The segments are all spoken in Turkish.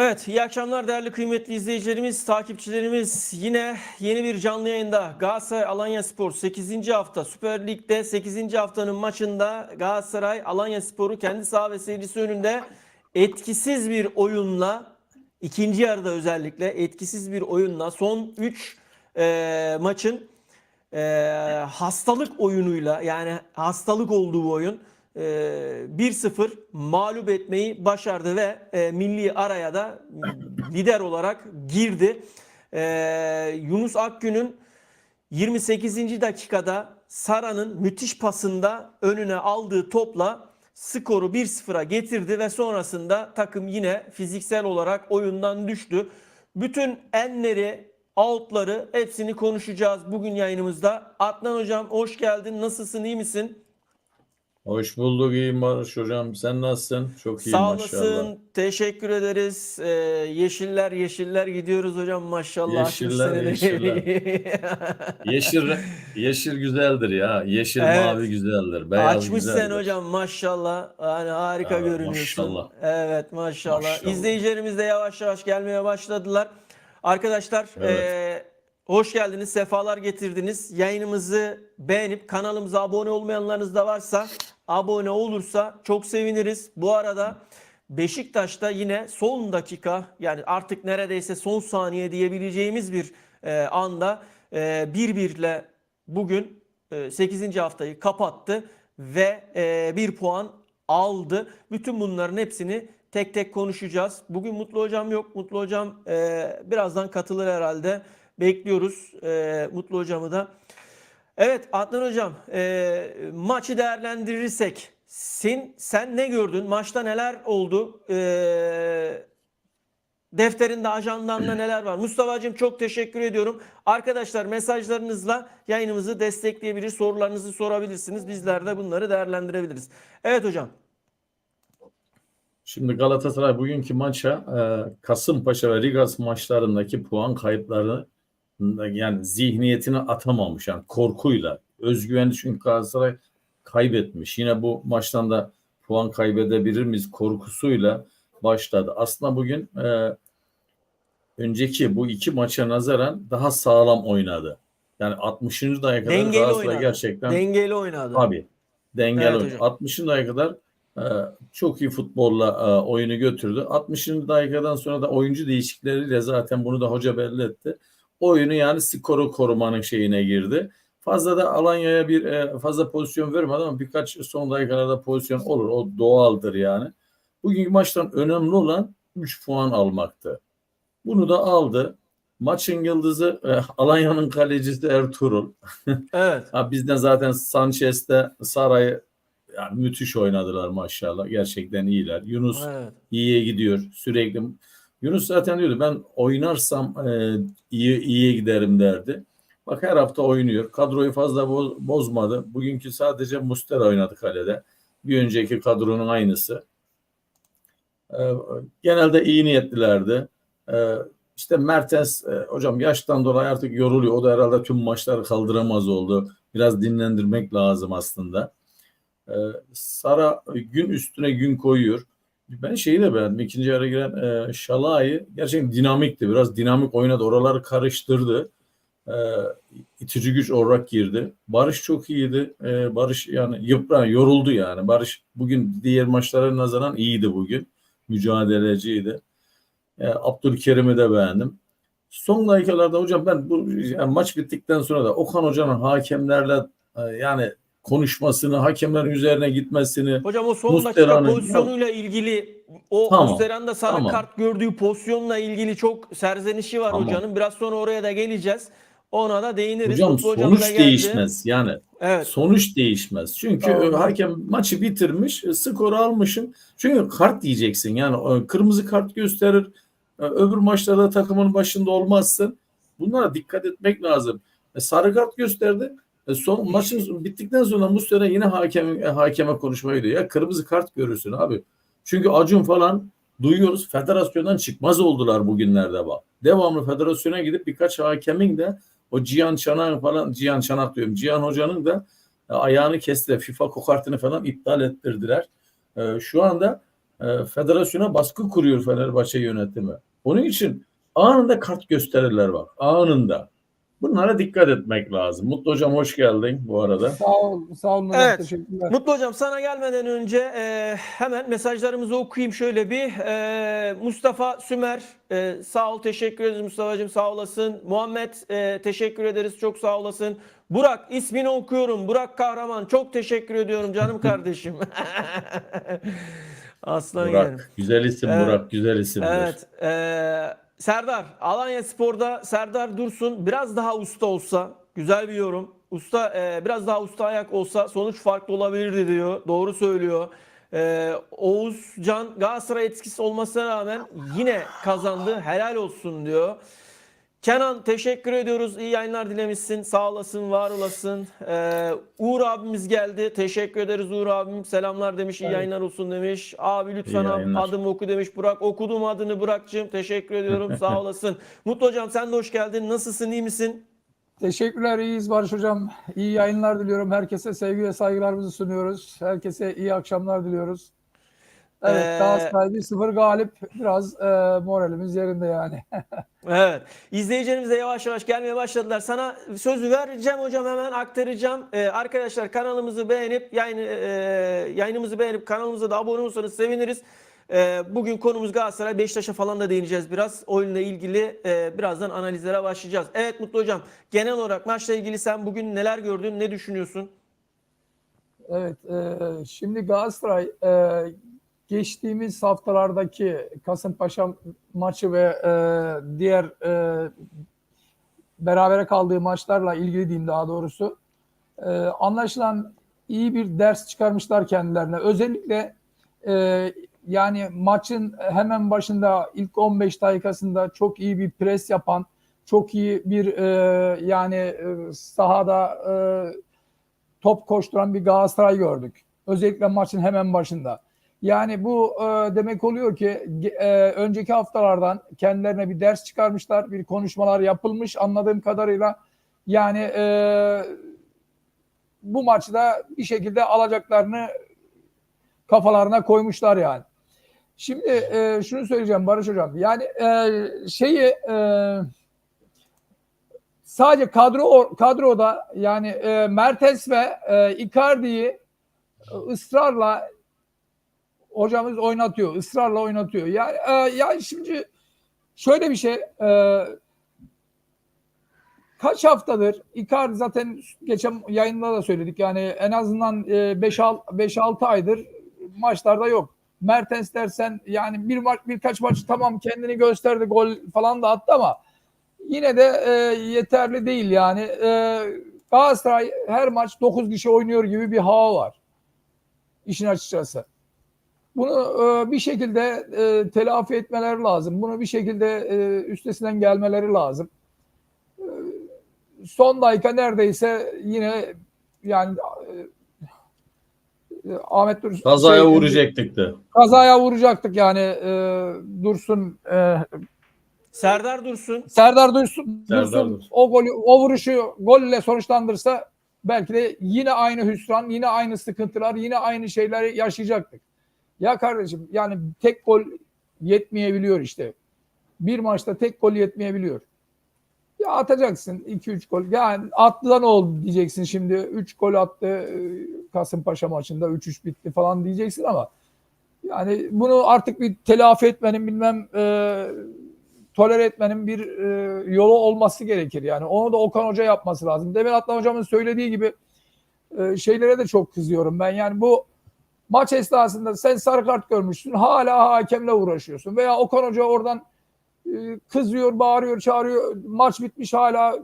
Evet, iyi akşamlar değerli kıymetli izleyicilerimiz, takipçilerimiz. Yine yeni bir canlı yayında Galatasaray Alanyaspor 8. hafta Süper Lig'de 8. haftanın maçında Galatasaray Alanyaspor'u kendi saha ve seyircisi önünde etkisiz bir oyunla, ikinci yarıda özellikle etkisiz bir oyunla son 3 maçın hastalık oyunuyla, yani hastalık olduğu bu oyun, 1-0 mağlup etmeyi başardı ve milli araya da lider olarak girdi. Yunus Akgün'ün 28. dakikada Sara'nın müthiş pasında önüne aldığı topla skoru 1-0'a getirdi ve sonrasında takım yine fiziksel olarak oyundan düştü. Bütün enleri, outları hepsini konuşacağız bugün yayınımızda. Adnan Hocam hoş geldin. Nasılsın? İyi misin? Hoş bulduk, iyiyim Barış Hocam. Sen nasılsın? Çok iyiyim Sağ maşallah. olasın. Teşekkür ederiz. Yeşiller yeşiller gidiyoruz hocam maşallah. Açmış Yeşiller, seni yeşiller. de. Yeşil, yeşil güzeldir ya. Yeşil, mavi Evet. güzeldir. Beyaz Açmış sen güzeldir. hocam maşallah. Yani harika görünüyorsun. Maşallah. Evet maşallah. Maşallah. İzleyicilerimiz de yavaş yavaş gelmeye başladılar. Arkadaşlar Evet. hoş geldiniz. Sefalar getirdiniz. Yayınımızı beğenip kanalımıza abone olmayanlarınız da varsa abone olursa çok seviniriz. Bu arada Beşiktaş'ta yine son dakika, yani artık neredeyse son saniye diyebileceğimiz bir anda 1-1 ile bugün 8. haftayı kapattı ve 1 puan aldı. Bütün bunların hepsini tek tek konuşacağız. Bugün Mutlu Hocam yok. Mutlu Hocam birazdan katılır herhalde. Bekliyoruz Mutlu Hocam'ı da. Evet Adnan Hocam, maçı değerlendirirsek sen ne gördün? Maçta neler oldu? Defterinde, ajandanda neler var? Mustafa'cığım çok teşekkür ediyorum. Arkadaşlar mesajlarınızla yayınımızı destekleyebilir, sorularınızı sorabilirsiniz. Bizler de bunları değerlendirebiliriz. Evet hocam. Şimdi Galatasaray bugünkü maça Kasımpaşa ve Rigas maçlarındaki puan kayıplarını, yani zihniyetine atamamış. Yani korkuyla, özgüveni, çünkü Galatasaray kaybetmiş. Yine bu maçtan da puan kaybedebilir miyiz korkusuyla başladı. Aslında bugün önceki bu iki maça nazaran daha sağlam oynadı. Yani 60. dakikaya kadar Dengeli Galatasaray oynadı. gerçekten Dengeli oynadı. tabii dengeli Evet oynadı. hocam. 60. dakikaya kadar çok iyi futbolla oyunu götürdü. 60. dakikadan sonra da oyuncu değişiklikleriyle zaten bunu da hoca belli etti. Oyunu, yani skoru korumanın şeyine girdi. Fazla da Alanya'ya fazla pozisyon vermedi ama birkaç son dakikalarda pozisyon olur. O doğaldır yani. Bugünkü maçtan önemli olan 3 puan almaktı. Bunu da aldı. Maçın yıldızı Alanya'nın kalecisi Ertuğrul. Evet. Bizden zaten Sanchez'de Saray'ı, yani müthiş oynadılar maşallah. Gerçekten iyiler. Yunus Evet. iyiye gidiyor sürekli. Yunus zaten diyordu, ben oynarsam iyiye giderim derdi. Bak, her hafta oynuyor. Kadroyu fazla bozmadı. Bugünkü sadece Muslera oynadı kalede. Bir önceki kadronun aynısı. Genelde iyi niyetlilerdi. İşte Mertens hocam yaştan dolayı artık yoruluyor. O da herhalde tüm maçları kaldıramaz oldu. Biraz dinlendirmek lazım aslında. Sara gün üstüne gün koyuyor. Ben şeyi de beğendim. İkinci yarı giren Şalai gerçekten dinamikti. Biraz dinamik oynadı. Oraları karıştırdı. İtici güç olarak girdi. Barış çok iyiydi. Barış yani yoruldu yani. Barış bugün diğer maçlara nazaran iyiydi bugün. Mücadeleciydi. Abdülkerim'i de beğendim. Son dakikalarda hocam ben yani maç bittikten sonra da Okan Hoca'nın hakemlerle yani konuşmasını, hakemlerin üzerine gitmesini, Hocam o son dakika Muslera'nın pozisyonuyla ilgili, o tamam, Muslera'nın da sarı tamam. kart gördüğü pozisyonla ilgili çok serzenişi var Tamam. hocanın. Biraz sonra oraya da geleceğiz. Ona da değiniriz. Hocam Mutlu hocam da sonuç geldi. değişmez yani. Evet. Sonuç değişmez. Çünkü Tamam. hakem maçı bitirmiş, skoru almışım. Çünkü kart diyeceksin. Yani kırmızı kart gösterir. Öbür maçlarda takımın başında olmazsın. Bunlara dikkat etmek lazım. Sarı kart gösterdi. Son maçın bittikten sonra Muslera yine hakeme konuşmaya gidiyor. Ya kırmızı kart görürsün abi. Çünkü Acun falan duyuyoruz, federasyondan çıkmaz oldular bugünlerde bak. Devamlı federasyona gidip birkaç hakemin de o Cihan Çanak falan, Cihan Çanak diyorum, Cihan Hoca'nın da ayağını kestiler. FIFA kokartını falan iptal ettirdiler. Şu anda federasyona baskı kuruyor Fenerbahçe yönetimi. Onun için anında kart gösterirler bak. Anında. Bunlara dikkat etmek lazım. Mutlu hocam hoş geldin bu arada. Sağ olun hocam, Evet. teşekkürler. Mutlu hocam sana gelmeden önce hemen mesajlarımızı okuyayım şöyle bir. Mustafa Sümer sağ ol, teşekkür ederiz Mustafa'cığım, sağ olasın. Muhammed teşekkür ederiz, çok sağ olasın. Burak ismini okuyorum. Burak Kahraman çok teşekkür ediyorum canım kardeşim. Aslan yeğenim. Burak. Güzel isim Evet. Burak. Güzel isimdir. Evet. Serdar, Alanyaspor'da Serdar Dursun biraz daha usta olsa, güzel bir yorum. Usta biraz daha usta ayak olsa sonuç farklı olabilirdi diyor. Doğru söylüyor. Oğuzcan Galatasaray etkisi olmasına rağmen yine kazandı. Helal olsun diyor. Kenan teşekkür ediyoruz. İyi yayınlar dilemişsin. Sağ olasın, var olasın. Uğur abimiz geldi. Teşekkür ederiz Uğur abim. Selamlar demiş. İyi Evet. yayınlar olsun demiş. Abi lütfen İyi abi yayınlar. adımı oku demiş Burak. Okudum adını Burak'cığım. Teşekkür ediyorum. Sağ olasın. Mutlu hocam sen de hoş geldin. Nasılsın? İyi misin? Teşekkürler, iyiyiz Barış hocam. İyi yayınlar diliyorum. Herkese sevgi ve saygılarımızı sunuyoruz. Herkese iyi akşamlar diliyoruz. Evet, Galatasaray 1-0 galip. Biraz moralimiz yerinde yani. Evet. İzleyicilerimiz de yavaş yavaş gelmeye başladılar. Sana sözü vereceğim hocam, hemen aktaracağım. Arkadaşlar kanalımızı beğenip yayınımızı beğenip kanalımıza da abone olursanız seviniriz. Bugün konumuz Galatasaray. Beşiktaş'a falan da değineceğiz biraz. Oyunla ilgili birazdan analizlere başlayacağız. Evet Mutlu hocam, genel olarak maçla ilgili sen bugün neler gördün, ne düşünüyorsun? Evet, şimdi Galatasaray geçtiğimiz haftalardaki Kasımpaşa maçı ve diğer berabere kaldığı maçlarla ilgili diyeyim daha doğrusu. Anlaşılan iyi bir ders çıkarmışlar kendilerine. Özellikle yani maçın hemen başında ilk 15 dakikasında çok iyi bir pres yapan, çok iyi bir sahada top koşturan bir Galatasaray gördük. Özellikle maçın hemen başında. Yani bu demek oluyor ki önceki haftalardan kendilerine bir ders çıkarmışlar, bir konuşmalar yapılmış anladığım kadarıyla. Yani bu maçta bir şekilde alacaklarını kafalarına koymuşlar yani. Şimdi şunu söyleyeceğim Barış hocam. Yani sadece kadroda yani Mertens ve Icardi'yi ısrarla hocamız oynatıyor. Israrla oynatıyor. Yani şimdi şöyle bir şey, kaç haftadır Icardi zaten geçen yayında da söyledik. Yani en azından 5-6 aydır maçlarda yok. Mertens dersen yani birkaç maç tamam kendini gösterdi, gol falan da attı ama yine de yeterli değil yani. Galatasaray her maç 9 kişi oynuyor gibi bir hava var. İşin açıkçası. Bunu bir şekilde telafi etmeleri lazım. Bunu bir şekilde üstesinden gelmeleri lazım. Son dakika neredeyse yine yani Ahmet Dursun Kazaya uğrayacaktık da. Kazaya vuracaktık yani Dursun Serdar Dursun. Serdar Dursun o vuruşu golle sonuçlandırsa belki de yine aynı hüsran, yine aynı sıkıntılar, yine aynı şeyleri yaşayacaktık. Ya kardeşim yani tek gol yetmeyebiliyor işte. Bir maçta tek gol yetmeyebiliyor. Ya atacaksın 2-3 gol. Yani attı ne oldu diyeceksin şimdi. 3 gol attı Kasımpaşa maçında 3-3 bitti falan diyeceksin ama yani bunu artık bir telafi etmenin tolere etmenin bir yolu olması gerekir. Yani onu da Okan Hoca yapması lazım. Demin Adnan Hocam'ın söylediği gibi şeylere de çok kızıyorum ben. Yani bu maç esnasında sen sarı kart görmüşsün. Hala hakemle uğraşıyorsun. Veya Okan Hoca oradan kızıyor, bağırıyor, çağırıyor. Maç bitmiş hala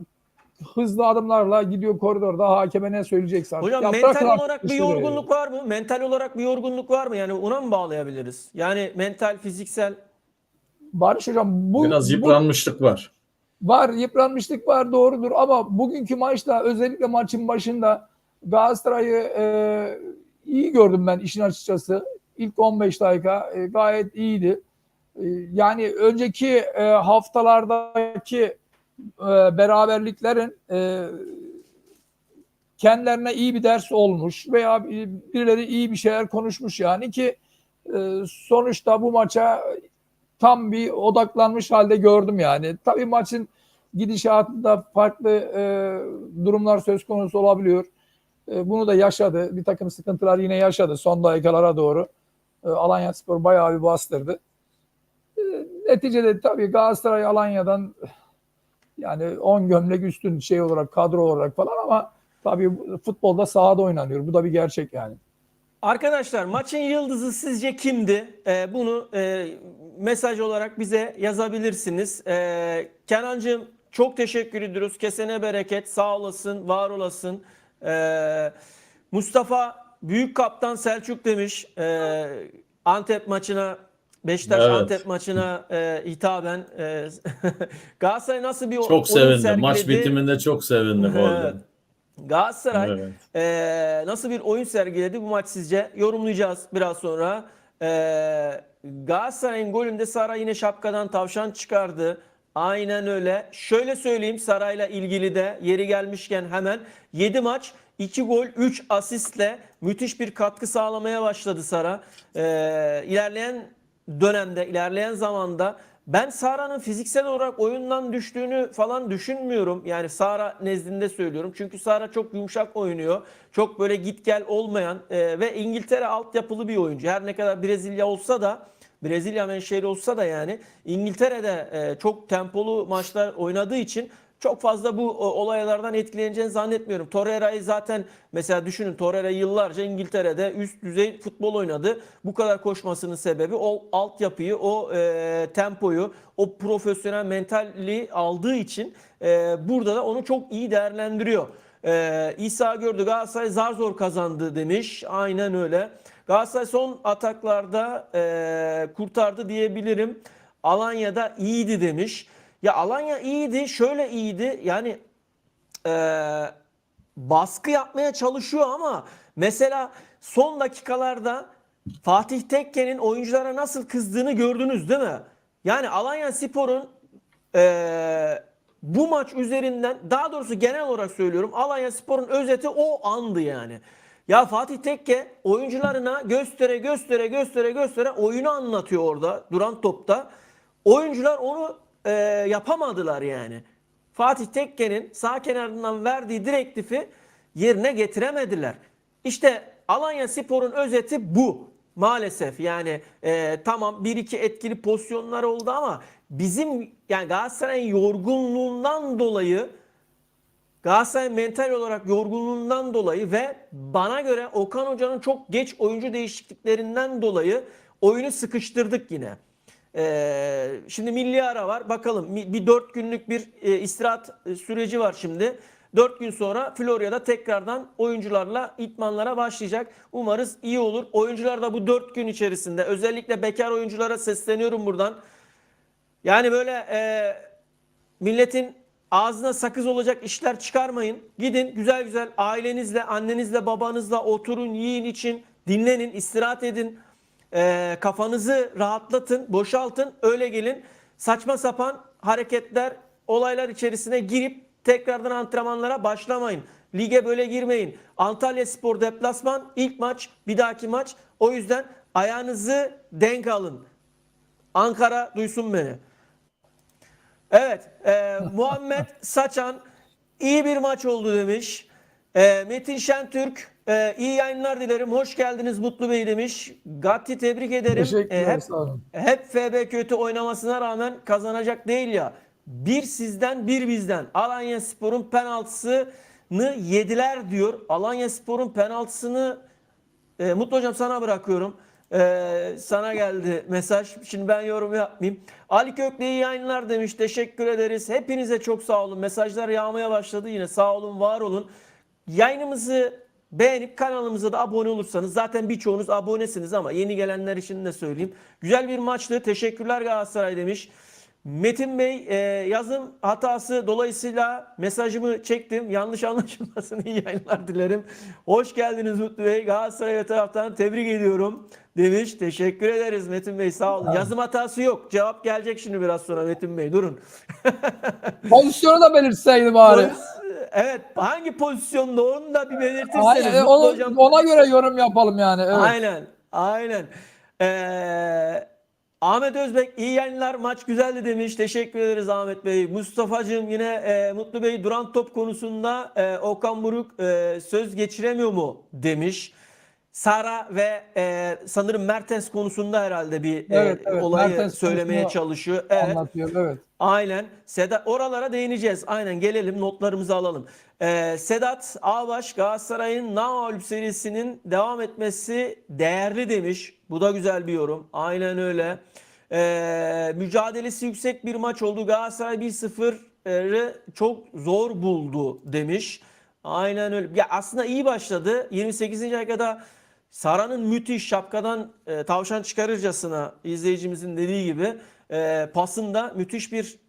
hızlı adımlarla gidiyor koridorda. Hakeme ne söyleyecekse artık. Hocam Ya mental olarak bir yorgunluk var mı? Mental olarak bir yorgunluk var mı? Yani ona mı bağlayabiliriz? Yani mental, fiziksel. Barış Hocam Biraz yıpranmışlık var. Var, yıpranmışlık var, doğrudur ama bugünkü maçta özellikle maçın başında Galatasaray'ı iyi gördüm ben işin açıkçası. İlk 15 dakika gayet iyiydi. Yani önceki haftalardaki beraberliklerin kendilerine iyi bir ders olmuş veya birileri iyi bir şeyler konuşmuş yani ki Sonuçta bu maça tam bir odaklanmış halde gördüm yani. Tabii maçın gidişatında farklı durumlar söz konusu olabiliyor. Bunu da yaşadı. Bir takım sıkıntılar yine yaşadı son dakikalara doğru. Alanyaspor bayağı bir bastırdı. Neticede tabii Galatasaray Alanya'dan yani 10 gömlek üstün şey olarak, kadro olarak falan, ama tabii futbolda sahada oynanıyor. Bu da bir gerçek yani. Arkadaşlar, maçın yıldızı sizce kimdi? Bunu mesaj olarak bize yazabilirsiniz. Kenancığım, çok teşekkür ediyoruz. Kesene bereket. Sağ olasın, var olasın. Mustafa Büyük Kaptan Selçuk demiş. Antep maçına, Beşiktaş Evet. Antep maçına hitaben Galatasaray nasıl bir Çok oyun sevindim. sergiledi? Maç bitiminde çok sevindim orada. Evet. Galatasaray Evet. nasıl bir oyun sergiledi bu maç sizce? Yorumlayacağız biraz sonra. Galatasaray'ın golünde Sara yine şapkadan tavşan çıkardı. Aynen öyle. Şöyle söyleyeyim, Saray'la ilgili de yeri gelmişken hemen 7 maç 2 gol 3 asistle müthiş bir katkı sağlamaya başladı Sara. İlerleyen dönemde, ilerleyen zamanda ben Sara'nın fiziksel olarak oyundan düştüğünü falan düşünmüyorum. Yani Sara nezdinde söylüyorum. Çünkü Sara çok yumuşak oynuyor. Çok böyle git gel olmayan ve İngiltere altyapılı bir oyuncu. Her ne kadar Brezilya olsa da, Brezilya menşeli olsa da yani İngiltere'de çok tempolu maçlar oynadığı için çok fazla bu olaylardan etkileneceğini zannetmiyorum. Torreira'yı zaten mesela düşünün, Torreira yıllarca İngiltere'de üst düzey futbol oynadı. Bu kadar koşmasının sebebi o altyapıyı, o tempoyu, o profesyonel mentalliği aldığı için burada da onu çok iyi değerlendiriyor. İsa gördü, Galatasaray zar zor kazandı demiş. Aynen öyle. Galatasaray son ataklarda kurtardı diyebilirim. Alanya'da iyiydi demiş. Ya Alanya iyiydi, şöyle iyiydi. Yani baskı yapmaya çalışıyor ama mesela son dakikalarda Fatih Tekke'nin oyunculara nasıl kızdığını gördünüz değil mi? Yani Alanyaspor'un bu maç üzerinden, daha doğrusu genel olarak söylüyorum, Alanyaspor'un özeti o andı yani. Ya Fatih Tekke oyuncularına göstere oyunu anlatıyor orada duran topta. Oyuncular onu yapamadılar yani. Fatih Tekke'nin sağ kenarından verdiği direktifi yerine getiremediler. İşte Alanyaspor'un özeti bu. Maalesef yani tamam, bir iki etkili pozisyonlar oldu ama bizim yani Galatasaray'ın yorgunluğundan dolayı, Galatasaray mental olarak yorgunluğundan dolayı ve bana göre Okan Hoca'nın çok geç oyuncu değişikliklerinden dolayı oyunu sıkıştırdık yine. Şimdi milli ara var. Bakalım, bir 4 günlük bir istirahat süreci var şimdi. 4 gün sonra Florya'da tekrardan oyuncularla idmanlara başlayacak. Umarız iyi olur. Oyuncular da bu 4 gün içerisinde, özellikle bekar oyunculara sesleniyorum buradan. Yani böyle milletin ağzına sakız olacak işler çıkarmayın. Gidin güzel güzel ailenizle, annenizle, babanızla oturun, yiyin, için, dinlenin, istirahat edin. Kafanızı rahatlatın, boşaltın, öyle gelin. Saçma sapan hareketler, olaylar içerisine girip tekrardan antrenmanlara başlamayın. Lige böyle girmeyin. Antalyaspor deplasman, ilk maç, bir dahaki maç. O yüzden ayağınızı denk alın. Ankara duysun beni. Evet, Muhammed Saçan iyi bir maç oldu demiş. Metin Şentürk iyi yayınlar dilerim. Hoş geldiniz Mutlu Bey demiş. Gatti, tebrik ederim. Teşekkürler, sağ olun. Hep FB kötü oynamasına rağmen kazanacak değil ya. Bir sizden bir bizden. Alanyaspor'un penaltısını yediler diyor. Alanyaspor'un penaltısını Mutlu Hocam sana bırakıyorum. Sana geldi mesaj. Şimdi ben yorum yapmayayım. Ali Kökle iyi yayınlar demiş. Teşekkür ederiz. Hepinize çok sağ olun. Mesajlar yağmaya başladı yine. Sağ olun, var olun. Yayınımızı beğenip kanalımıza da abone olursanız, zaten birçoğunuz abonesiniz ama yeni gelenler için de söyleyeyim. Güzel bir maçtı. Teşekkürler Galatasaray demiş. Metin Bey, yazım hatası dolayısıyla mesajımı çektim. Yanlış anlaşılmasın, iyi yayınlar dilerim. Hoş geldiniz Mutlu Bey. Galatasaray taraftan tebrik ediyorum demiş. Teşekkür ederiz Metin Bey, sağ olun. Yazım hatası yok. Cevap gelecek şimdi biraz sonra Metin Bey, durun. Pozisyonu da belirtseydi bari. Evet, hangi pozisyonda onu da bir belirtirseniz Aynen, Mutlu Hocam. ona göre yorum yapalım yani. Evet. Aynen. Ahmet Özbek iyi yayınlar, maç güzeldi demiş. Teşekkür ederiz Ahmet Bey. Mustafa'cığım yine Mutlu Bey duran top konusunda Okan Buruk söz geçiremiyor mu demiş. Sara ve sanırım Mertens konusunda herhalde bir Evet, olayı Mertens söylemeye konusunu çalışıyor. Evet. anlatıyor. Evet. Aynen. Sedat, oralara değineceğiz. Aynen, gelelim notlarımızı alalım. Sedat Ağbaş Galatasaray'ın namağlup serisinin devam etmesi değerli demiş. Bu da güzel bir yorum. Aynen öyle. Mücadelesi yüksek bir maç oldu. Galatasaray 1-0'ı çok zor buldu demiş. Aynen öyle. Ya aslında iyi başladı. 28. dakikada Sara'nın müthiş şapkadan tavşan çıkarırcasına, izleyicimizin dediği gibi pasında müthiş bir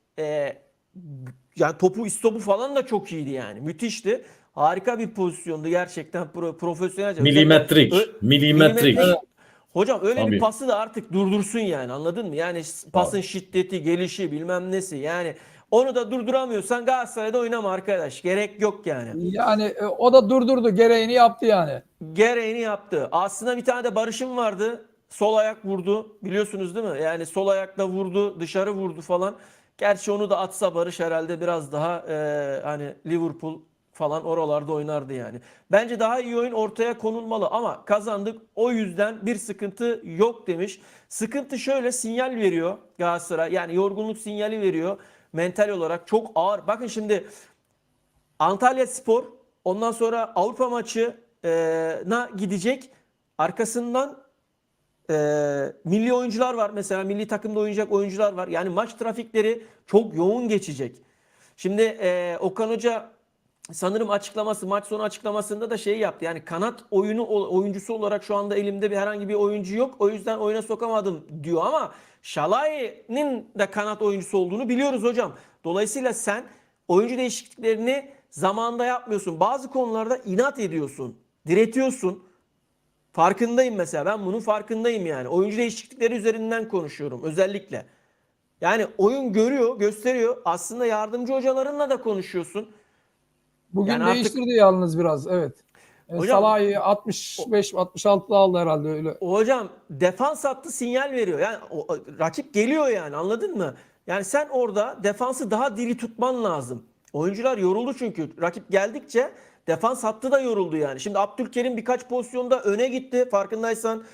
yani topu istopu falan da çok iyiydi yani. Müthişti. Harika bir pozisyondu gerçekten, profesyonelce. Milimetrik. Milimetrik. Milimetrik. Hocam öyle bir Tabii. pası da artık durdursun yani, anladın mı? Yani pasın şiddeti, gelişi, bilmem nesi, yani onu da durduramıyorsan Galatasaray'da oynama arkadaş. Gerek yok yani. Yani o da durdurdu. Gereğini yaptı yani. Gereğini yaptı. Aslında bir tane de Barış'ın vardı. Sol ayak vurdu. Biliyorsunuz değil mi? Yani sol ayakla vurdu, dışarı vurdu falan. Gerçi onu da atsa Barış herhalde biraz daha hani Liverpool falan oralarda oynardı yani. Bence daha iyi oyun ortaya konulmalı ama kazandık. O yüzden bir sıkıntı yok demiş. Sıkıntı şöyle, sinyal veriyor Galatasaray. Yani yorgunluk sinyali veriyor. Mental olarak çok ağır. Bakın şimdi Antalyaspor ondan sonra Avrupa maçına gidecek. Arkasından milli oyuncular var. Mesela milli takımda oynayacak oyuncular var. Yani maç trafikleri çok yoğun geçecek. Şimdi Okan Hoca sanırım maç sonu açıklamasında da şey yaptı. Yani kanat oyuncusu olarak şu anda elimde herhangi bir oyuncu yok. O yüzden oyuna sokamadım diyor ama Şalay'ın da kanat oyuncusu olduğunu biliyoruz hocam. Dolayısıyla sen oyuncu değişikliklerini zamanında yapmıyorsun. Bazı konularda inat ediyorsun. Diretiyorsun. Farkındayım mesela. Ben bunun farkındayım yani. Oyuncu değişiklikleri üzerinden konuşuyorum özellikle. Yani oyun görüyor, gösteriyor. Aslında yardımcı hocalarınla da konuşuyorsun. Bugün Yani artık değiştirdi yalnız biraz. Evet. hocam, Salah'ı 65-66'da aldı herhalde öyle. hocam defans hattı sinyal veriyor. Yani rakip geliyor yani, anladın mı? Yani sen orada defansı daha diri tutman lazım. Oyuncular yoruldu çünkü. Rakip geldikçe defans hattı da yoruldu yani. Şimdi Abdülkerim birkaç pozisyonda öne gitti farkındaysan.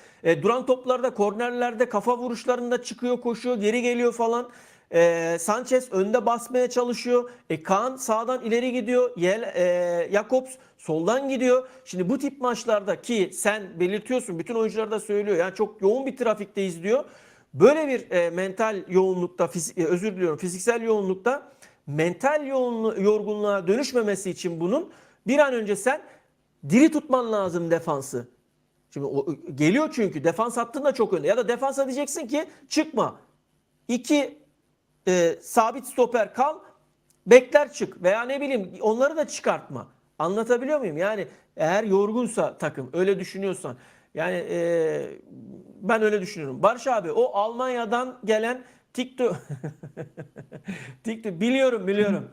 Duran toplarda, kornerlerde, kafa vuruşlarında çıkıyor, koşuyor, geri geliyor falan. Sanchez önde basmaya çalışıyor. Kaan sağdan ileri gidiyor. Jakobs soldan gidiyor. Şimdi bu tip maçlarda, ki sen belirtiyorsun, bütün oyuncular da söylüyor. Yani çok yoğun bir trafikteyiz diyor. Böyle bir mental yoğunlukta, özür diliyorum, fiziksel yoğunlukta mental yorgunluğa dönüşmemesi için bunun bir an önce sen diri tutman lazım defansı. Şimdi geliyor çünkü defans hattın da çok önde. Ya da defansa diyeceksin ki çıkma. Sabit stoper kal, bekler çık veya ne bileyim onları da çıkartma. Anlatabiliyor muyum? Yani eğer yorgunsa takım, öyle düşünüyorsan. Yani ben öyle düşünüyorum. Barış abi, o Almanya'dan gelen TikTok biliyorum. Biliyorum.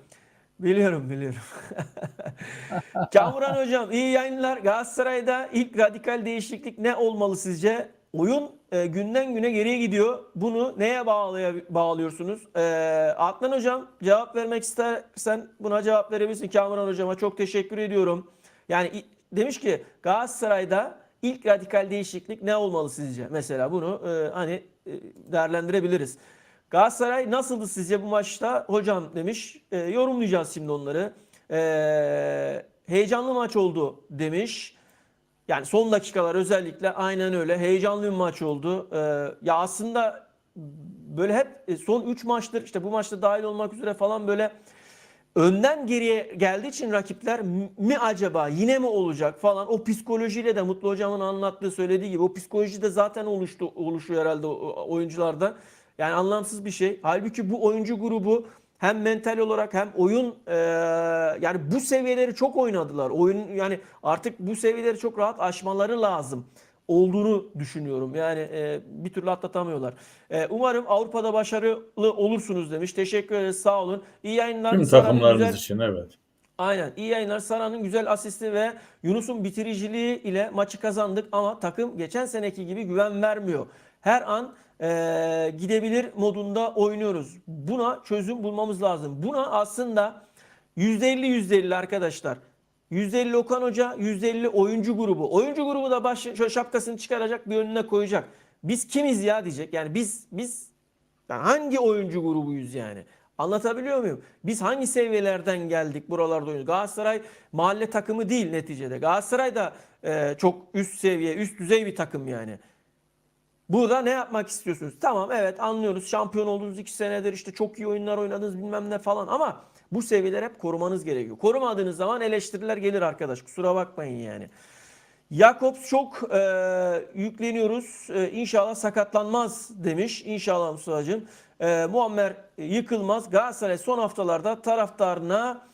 Kamuran hocam iyi yayınlar. Galatasaray'da ilk radikal değişiklik ne olmalı sizce? Oyun günden güne geriye gidiyor. Bunu neye bağlıyorsunuz? Adnan hocam, cevap vermek istersen buna cevap verebilirsin. Kamuran hocama çok teşekkür ediyorum. Yani demiş ki Galatasaray'da ilk radikal değişiklik ne olmalı sizce? Mesela bunu değerlendirebiliriz. Galatasaray nasıldı sizce bu maçta? Hocam demiş. Yorumlayacağız şimdi onları. Heyecanlı maç oldu demiş. Yani son dakikalar özellikle aynen öyle. Heyecanlı bir maç oldu. Ya aslında böyle hep son 3 maçtır, işte bu maçta dahil olmak üzere falan, böyle önden geriye geldiği için rakipler mi acaba yine mi olacak falan, o psikolojiyle de Mutlu hocamın anlattığı, söylediği gibi o psikoloji de zaten oluşuyor herhalde oyuncularda. Yani anlamsız bir şey. Halbuki bu oyuncu grubu hem mental olarak hem oyun yani bu seviyeleri çok oynadılar. Oyun yani artık bu seviyeleri çok rahat aşmaları lazım olduğunu düşünüyorum. Yani bir türlü atlatamıyorlar. Umarım Avrupa'da başarılı olursunuz demiş. Teşekkür ederiz. Sağ olun. İyi yayınlar. Tüm Sara'nın takımlarımız güzel, için evet. aynen, iyi yayınlar. Sara'nın güzel asisti ve Yunus'un bitiriciliği ile maçı kazandık ama takım geçen seneki gibi güven vermiyor. her an gidebilir modunda oynuyoruz. Buna çözüm bulmamız lazım. Buna aslında %50-%50 arkadaşlar. %50 Okan Hoca, %50 oyuncu grubu. Oyuncu grubu da şöyle şapkasını çıkaracak, bir önüne koyacak. Biz kimiz ya diyecek. Yani biz yani hangi oyuncu grubuyuz yani? Anlatabiliyor muyum? Biz hangi seviyelerden geldik buralarda oynuyoruz? Galatasaray mahalle takımı değil neticede. Galatasaray da çok üst seviye, üst düzey bir takım yani. Burada ne yapmak istiyorsunuz? Tamam, evet, anlıyoruz. Şampiyon olduğunuz 2 senedir, işte çok iyi oyunlar oynadınız bilmem ne falan, ama bu seviyeleri hep korumanız gerekiyor. Korumadığınız zaman eleştiriler gelir arkadaş. Kusura bakmayın yani. Jakobs çok yükleniyoruz. İnşallah sakatlanmaz demiş. İnşallah Mustafa'cığım. Muammer Yıkılmaz Galatasaray son haftalarda taraftarına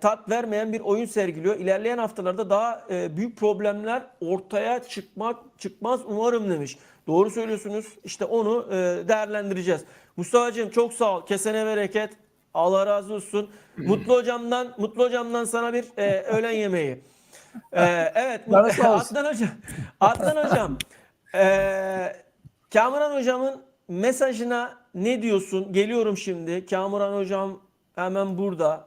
tat vermeyen bir oyun sergiliyor. İlerleyen haftalarda daha büyük problemler ortaya çıkmaz umarım demiş. Doğru söylüyorsunuz. İşte onu değerlendireceğiz. Mustafa'cığım çok sağ ol. Kesene bereket. Allah razı olsun. Mutlu hocamdan sana bir öğlen yemeği. Evet, Canı sağ olsun. Adnan hocam, Kamuran hocamın mesajına ne diyorsun? Geliyorum şimdi. Kamuran hocam hemen burada.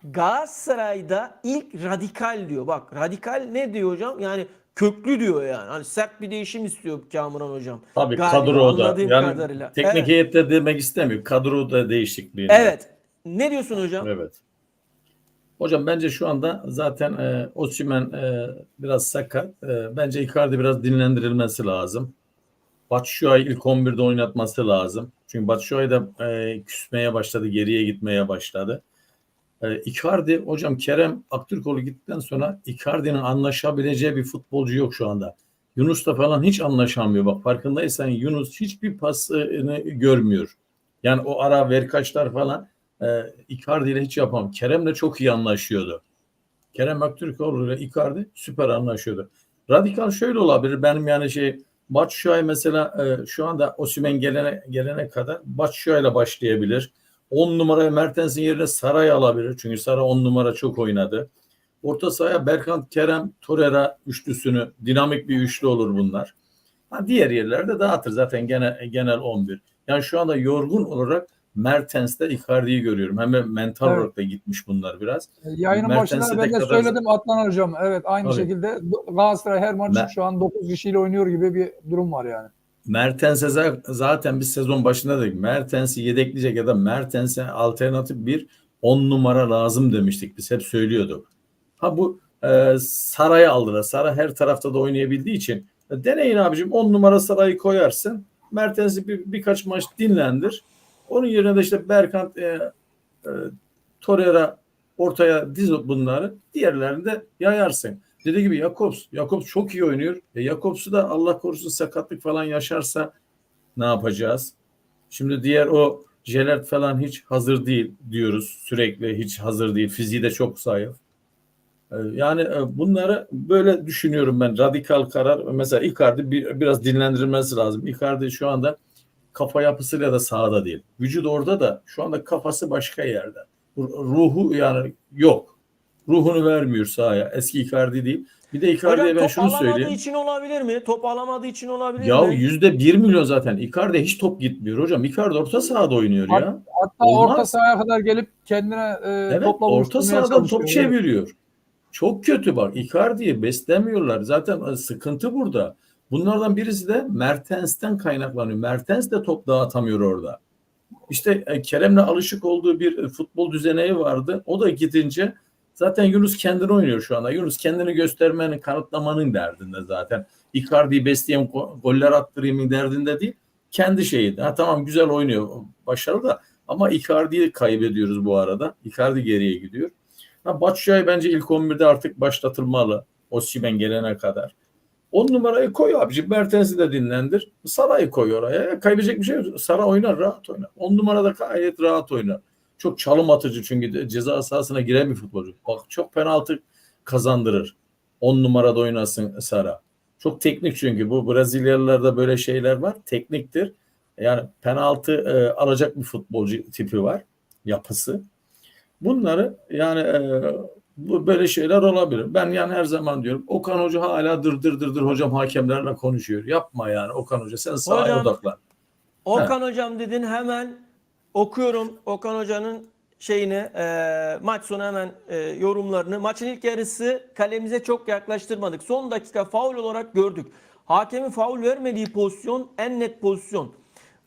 Galatasaray'da ilk radikal diyor. Bak, radikal ne diyor hocam? Yani köklü diyor yani. Hani sert bir değişim istiyor Kamuran hocam. Tabii Galiba, kadroda. anladığım Yani kadarıyla. teknik Evet. heyette demek istemiyor. Kadroda değişikliğinde. Evet. Ne diyorsun hocam? Evet. Hocam bence şu anda zaten Osimhen biraz sakat. Bence Icardi biraz dinlendirilmesi lazım. Batshuayi ilk 11'de oynatması lazım. Çünkü Batshuayi da küsmeye başladı, geriye gitmeye başladı. Icardi, hocam Kerem Aktürkoğlu gittikten sonra Icardi'nin anlaşabileceği bir futbolcu yok şu anda. Yunus'la falan hiç anlaşamıyor. Bak farkındaysan Yunus hiçbir pasını görmüyor. Yani o ara verkaçlar falan Icardi ile hiç yapamam. Kerem'le çok iyi anlaşıyordu. Kerem Aktürkoğlu ile Icardi süper anlaşıyordu. Radikal şöyle olabilir. Benim yani Batshuayi mesela şu anda Osimhen gelene kadar Batshuayi ile başlayabilir. 10 numaraya Mertens'in yerine Saray'ı alabilir. Çünkü Saray 10 numara çok oynadı. Orta sahaya Berkant, Kerem, Torreira üçlüsünü, dinamik bir üçlü olur bunlar. Diğer yerlerde dağıtır zaten genel 11. Yani şu anda yorgun olarak Mertens'te Icardi'yi görüyorum. Hem mental Evet. olarak da gitmiş bunlar biraz. Yayının Mertens'e başında ben de kadar söyledim Adnan hocam. Evet, aynı tabii. şekilde Galatasaray her maç Me- şu an 9 kişiyle oynuyor gibi bir durum var yani. Mertens'e zaten biz sezon başında dedik. Mertens'i yedekleyecek ya da Mertens'e alternatif bir 10 numara lazım demiştik. Biz hep söylüyorduk. Bu Saray'ı aldılar. Saray her tarafta da oynayabildiği için deneyin abicim, 10 numara Saray'ı koyarsın. Mertens'i birkaç maç dinlendir. Onun yerine de işte Berkant, Torreira ortaya diz bunları. Diğerlerini de yayarsın. Dediği gibi Jakobs çok iyi oynuyor. Jakobs'u da Allah korusun sakatlık falan yaşarsa ne yapacağız? Şimdi diğer o Jelert falan hiç hazır değil diyoruz. Sürekli hiç hazır değil. Fiziği de çok zayıf. Yani bunları böyle düşünüyorum ben. Radikal karar. Mesela Icardi biraz dinlendirilmesi lazım. Icardi şu anda kafa yapısıyla da sahada değil. Vücut orada da şu anda kafası başka yerde. Ruhu yani yok. Ruhunu vermiyor sahaya. Eski Icardi değil. Bir de Hocam Icardi'ye ben top şunu alamadığı söyleyeyim. için olabilir mi? Top alamadığı için olabilir Ya mi? %1 milyon zaten. Icardi hiç top gitmiyor hocam. Icardi orta sahada oynuyor ya. Hatta orta Olmaz. sahaya kadar gelip kendine Evet, topla orta buluşturmaya sahadan top çalışıyor. Evet. çeviriyor. Çok kötü bak. Icardi'yi beslemiyorlar. Zaten sıkıntı burada. Bunlardan birisi de Mertens'ten kaynaklanıyor. Mertens de top dağıtamıyor orada. İşte Kerem'le alışık olduğu bir futbol düzeneği vardı. O da gidince zaten Yunus kendini oynuyor şu anda. Yunus kendini göstermenin, kanıtlamanın derdinde zaten. Icardi'yi besleyeyim, goller attırayım derdinde değil. Kendi şeyi. Tamam, güzel oynuyor. Başarılı da, ama Icardi'yi kaybediyoruz bu arada. Icardi geriye gidiyor. Batshuayi bence ilk 11'de artık başlatılmalı. Osimhen gelene kadar. 10 numarayı koy abiciğim. Mertens'i de dinlendir. Saray'ı koy oraya. Kaybedecek bir şey yok. Saray oynar, rahat oynar. 10 numarada gayet rahat oynar. Çok çalım atıcı, çünkü ceza sahasına giren bir futbolcu. Bak, çok penaltı kazandırır. 10 numarada oynasın Saray. Çok teknik, çünkü bu Brezilyalılarda böyle şeyler var. Tekniktir. Yani penaltı alacak bir futbolcu tipi var. Yapısı. Bunları yani Bu böyle şeyler olabilir. Ben yani her zaman diyorum Okan Hoca hala dır hocam hakemlerle konuşuyor. Yapma yani Okan Hoca, sen sahaya Hocam, odaklan. He. Okan hocam dedin, hemen okuyorum Okan hocanın şeyini, maç sonu hemen yorumlarını. Maçın ilk yarısı kalemize çok yaklaştırmadık. Son dakika faul olarak gördük. Hakemin faul vermediği pozisyon en net pozisyon.